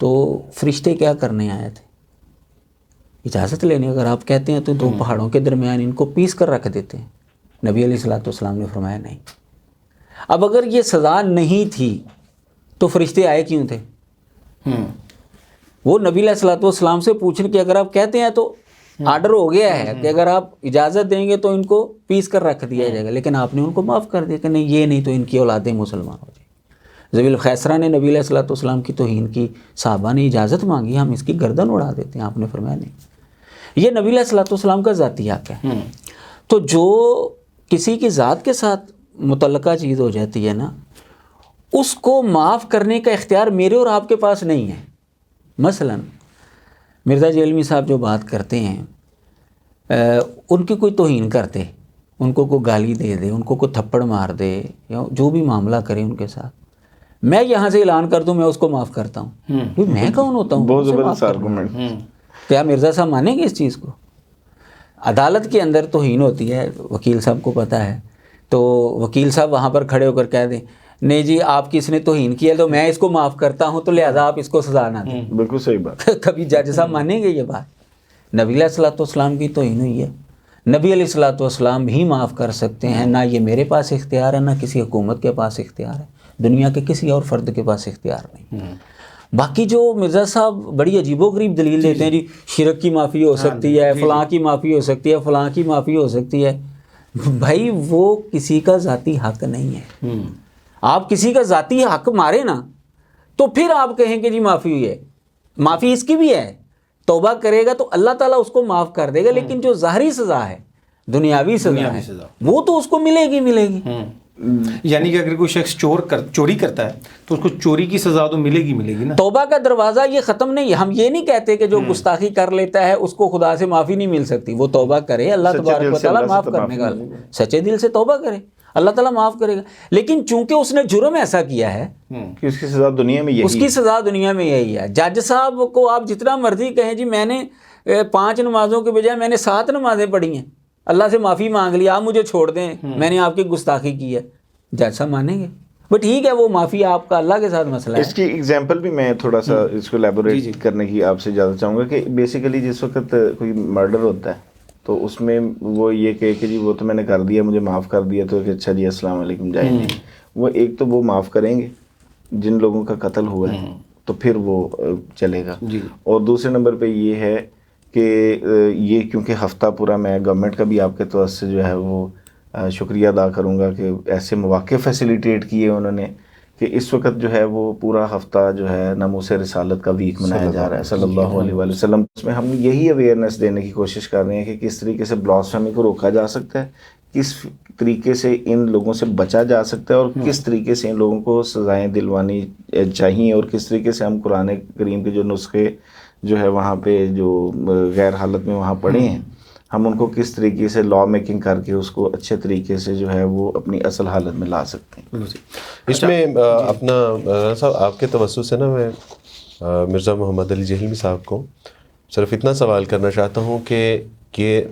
تو فرشتے کیا کرنے آئے تھے؟ اجازت لینے. اگر آپ کہتے ہیں تو دو پہاڑوں کے درمیان ان کو پیس کر رکھ دیتے ہیں. نبی علیہ الصلوۃ والسلام نے فرمایا نہیں. اب اگر یہ سزا نہیں تھی تو فرشتے آئے کیوں تھے؟ وہ نبی علیہ الصلوۃ والسلام سے پوچھنے کہ اگر آپ کہتے ہیں تو آرڈر ہو گیا ہے کہ اگر آپ اجازت دیں گے تو ان کو پیس کر رکھ دیا جائے گا, لیکن آپ نے ان کو معاف کر دیا کہ نہیں یہ نہیں تو ان کی اولادیں مسلمان ہو جائیں. ذوی الخیسرہ نے نبی علیہ الصلوۃ والسلام کی توہین کی, صحابہ نے اجازت مانگی, ہم اس کی گردن اڑا دیتے ہیں. آپ نے فرمایا نہیں. یہ نبی علیہ الصلوۃ والسلام کا ذاتی حق ہے. تو جو کسی کی ذات کے ساتھ متعلقہ چیز ہو جاتی ہے نا, اس کو معاف کرنے کا اختیار میرے اور آپ کے پاس نہیں ہے. مثلا مرزا جہلمی صاحب جو بات کرتے ہیں, ان کی کوئی توہین کرتے, ان کو کوئی گالی دے دے, ان کو کوئی تھپڑ مار دے, یا جو بھی معاملہ کرے ان کے ساتھ, میں یہاں سے اعلان کر دوں میں اس کو معاف کرتا ہوں. میں کون ہوتا ہوں؟ بہت زبردست آرگومنٹ. کیا مرزا صاحب مانیں گے اس چیز کو؟ عدالت کے اندر توہین ہوتی ہے, وکیل صاحب کو پتہ ہے, تو وکیل صاحب وہاں پر کھڑے ہو کر کہہ دیں نہیں جی آپ کی اس نے توہین کیا تو میں اس کو معاف کرتا ہوں, تو لہذا آپ اس کو سزا نہ دیں. بالکل صحیح بات. کبھی جج صاحب مانیں گے یہ بات؟ نبی علیہ الصلوۃ والسلام کی توہین ہوئی ہے, نبی علیہ الصلوۃ والسلام ہی معاف کر سکتے ہیں. نہ یہ میرے پاس اختیار ہے, نہ کسی حکومت کے پاس اختیار ہے, دنیا کے کسی اور فرد کے پاس اختیار نہیں. باقی جو مرزا صاحب بڑی عجیب و غریب دلیل دیتے ہیں, جی شرک کی معافی ہو سکتی ہے, فلاں کی معافی ہو سکتی ہے, فلاں کی معافی ہو سکتی ہے, بھائی وہ کسی کا ذاتی حق نہیں ہے. آپ کسی کا ذاتی حق مارے نا تو پھر آپ کہیں کہ جی معافی ہوئی ہے. معافی اس کی بھی ہے, توبہ کرے گا تو اللہ تعالیٰ اس کو معاف کر دے گا, لیکن جو ظاہری سزا ہے, دنیاوی سزا ہے, وہ تو اس کو ملے گی. یعنی کہ اگر کوئی شخص چوری کرتا ہے تو اس کو چوری کی سزا تو ملے گی نا. توبہ کا دروازہ یہ ختم نہیں. ہم یہ نہیں کہتے کہ جو گستاخی کر لیتا ہے اس کو خدا سے معافی نہیں مل سکتی. وہ توبہ کرے, اللہ تبارک و تعالیٰ معاف کرنے کا, سچے دل سے توبہ کرے, اللہ تعالیٰ معاف کرے گا. لیکن چونکہ اس نے جرم ایسا کیا ہے کہ اس کی سزا دنیا میں یہی ہے. اس کی سزا دنیا میں یہی ہے. جج صاحب کو آپ جتنا مرضی کہیں جی میں نے 5 نمازوں کے بجائے میں نے 7 نمازیں پڑھی ہیں, اللہ سے معافی مانگ لی, آپ مجھے چھوڑ دیں, میں نے آپ کی گستاخی کی ہے, جج صاحب مانیں گے؟ بٹ ٹھیک ہے, وہ معافی آپ کا اللہ کے ساتھ مسئلہ ہے. اس کی ایگزامپل بھی میں تھوڑا سا اس کو ایلیبوریٹ کرنے کی آپ سے اجازت چاہوں گا کہ بیسیکلی جس وقت کوئی مرڈر ہوتا ہے تو اس میں وہ یہ کہے کہ جی وہ تو میں نے کر دیا, مجھے معاف کر دیا, تو کہ اچھا جی السلام علیکم جائیں گے. وہ ایک تو وہ معاف کریں گے جن لوگوں کا قتل ہوا ہے, تو پھر وہ چلے گا. اور دوسرے نمبر پہ یہ ہے کہ یہ کیونکہ ہفتہ پورا میں گورنمنٹ کا بھی آپ کے طور سے جو ہے وہ شکریہ ادا کروں گا کہ ایسے مواقع فیسیلیٹیٹ کیے انہوں نے کہ اس وقت جو ہے وہ پورا ہفتہ جو ہے ناموس رسالت کا ویک منایا جا رہا ہے صلی اللہ علیہ وآلہ وسلم. اس میں ہم یہی اویئرنیس دینے کی کوشش کر رہے ہیں کہ کس طریقے سے بلاسفیمی کو روکا جا سکتا ہے, کس طریقے سے ان لوگوں سے بچا جا سکتا ہے, اور کس طریقے سے ان لوگوں کو سزائیں دلوانی چاہیے, اور کس طریقے سے ہم قرآن کریم کے جو نسخے جو ہے وہاں پہ جو غیر حالت میں وہاں پڑے ہیں, ہم ان کو کس طریقے سے لا میکنگ کر کے اس کو اچھے طریقے سے جو ہے وہ اپنی اصل حالت میں لا سکتے ہیں. اس میں اپنا صاحب آپ کے توسط سے نا میں مرزا محمد علی جہلمی صاحب کو صرف اتنا سوال کرنا چاہتا ہوں کہ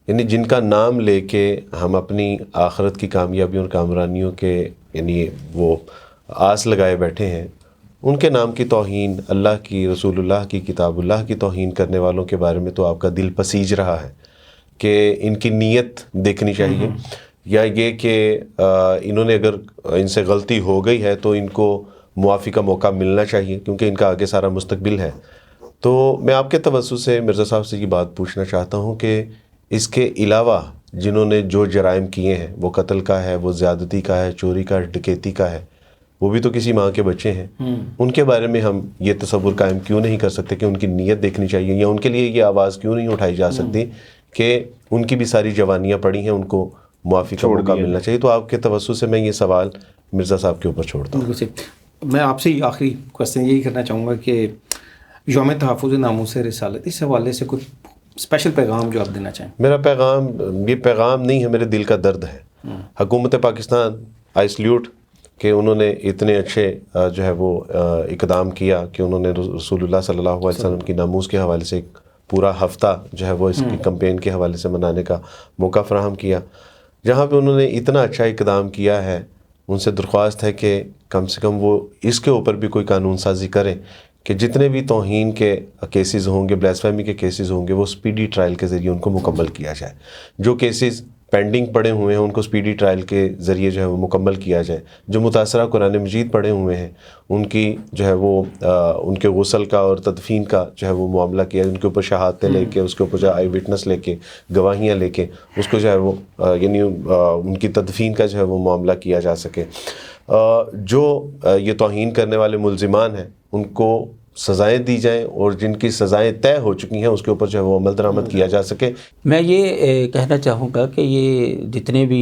یعنی جن کا نام لے کے ہم اپنی آخرت کی کامیابیوں اور کامرانیوں کے یعنی وہ آس لگائے بیٹھے ہیں, ان کے نام کی توہین, اللہ کی, رسول اللہ کی, کتاب اللہ کی توہین کرنے والوں کے بارے میں تو آپ کا دل پسیج رہا ہے کہ ان کی نیت دیکھنی چاہیے, یا یہ کہ انہوں نے اگر ان سے غلطی ہو گئی ہے تو ان کو معافی کا موقع ملنا چاہیے کیونکہ ان کا آگے سارا مستقبل ہے. تو میں آپ کے توسط سے مرزا صاحب سے یہ بات پوچھنا چاہتا ہوں کہ اس کے علاوہ جنہوں نے جو جرائم کیے ہیں, وہ قتل کا ہے, وہ زیادتی کا ہے, چوری کا, ڈکیتی کا ہے, وہ بھی تو کسی ماں کے بچے ہیں, ان کے بارے میں ہم یہ تصور قائم کیوں نہیں کر سکتے کہ ان کی نیت دیکھنی چاہیے, یا ان کے لیے یہ آواز کیوں نہیں اٹھائی جا سکتی کہ ان کی بھی ساری جوانیاں پڑی ہیں, ان کو معافی کا موقع ملنا چاہیے. تو آپ کے توسط سے میں یہ سوال مرزا صاحب کے اوپر چھوڑتا ہوں. میں آپ سے آخری کوشچن یہی کرنا چاہوں گا کہ یوم تحفظ ناموس رسالت, اس حوالے سے کچھ اسپیشل پیغام جو آپ دینا چاہیں. میرا پیغام یہ پیغام نہیں ہے, میرے دل کا درد ہے. حکومت پاکستان آئی سلیوٹ کہ انہوں نے اتنے اچھے جو ہے وہ اقدام کیا کہ انہوں نے رسول اللہ صلی اللہ علیہ وسلم کی ناموس کے حوالے سے ایک پورا ہفتہ جو ہے وہ اس کی کمپین کے حوالے سے منانے کا موقع فراہم کیا, جہاں پہ انہوں نے اتنا اچھا اقدام کیا ہے. ان سے درخواست ہے کہ کم سے کم وہ اس کے اوپر بھی کوئی قانون سازی کریں کہ جتنے بھی توہین کے کیسز ہوں گے, بلیسفیمی کے کیسز ہوں گے, وہ سپیڈی ٹرائل کے ذریعے ان کو مکمل کیا جائے. جو کیسز پینڈنگ پڑے ہوئے ہیں ان کو سپیڈی ٹرائل کے ذریعے جو ہے وہ مکمل کیا جائے. جو متاثرہ قرآن مجید پڑھے ہوئے ہیں ان کی جو ہے وہ ان کے غسل کا اور تدفین کا جو ہے وہ معاملہ کیا, ان کے اوپر شہادتیں لے کے, اس کے اوپر جو آئی وٹنس لے کے, گواہیاں لے کے اس کو جو ہے وہ یعنی ان کی تدفین کا جو ہے وہ معاملہ کیا جا سکے. جو یہ توہین کرنے والے ملزمان ہیں ان کو سزائیں دی جائیں, اور جن کی سزائیں طے ہو چکی ہیں اس کے اوپر جو ہے وہ عمل درآمد کیا جا سکے. میں یہ کہنا چاہوں گا کہ یہ جتنے بھی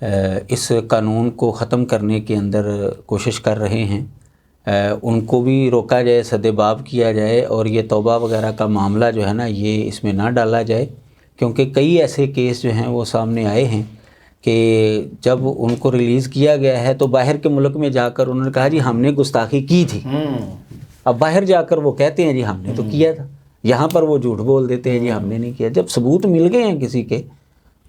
اس قانون کو ختم کرنے کے اندر کوشش کر رہے ہیں ان کو بھی روکا جائے, سدباب کیا جائے, اور یہ توبہ وغیرہ کا معاملہ جو ہے نا یہ اس میں نہ ڈالا جائے, کیونکہ کئی ایسے کیس جو ہیں وہ سامنے آئے ہیں کہ جب ان کو ریلیز کیا گیا ہے تو باہر کے ملک میں جا کر انہوں نے کہا جی ہم نے گستاخی کی تھی. اب باہر جا کر وہ کہتے ہیں جی ہم نے تو کیا تھا, یہاں پر وہ جھوٹ بول دیتے ہیں جی ہم نے نہیں کیا. جب ثبوت مل گئے ہیں کسی کے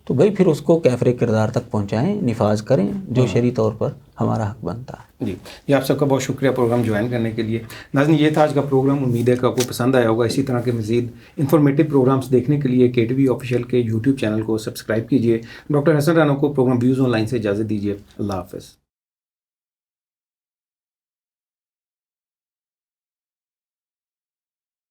تو بھائی پھر اس کو کیفر کردار تک پہنچائیں, نفاذ کریں جو شرعی طور پر ہمارا حق بنتا ہے. جی آپ سب کا بہت شکریہ پروگرام جوائن کرنے کے لیے. ناظرین یہ تھا آج کا پروگرام, امید ہے کہ آپ کو پسند آیا ہوگا. اسی طرح کے مزید انفارمیٹیو پروگرامس دیکھنے کے لیے KTV آفیشیل کے یوٹیوب چینل کو سبسکرائب کیجیے. ڈاکٹر حسن رانا کو پروگرام ویوز آن لائن سے اجازت دیجیے. اللہ حافظ.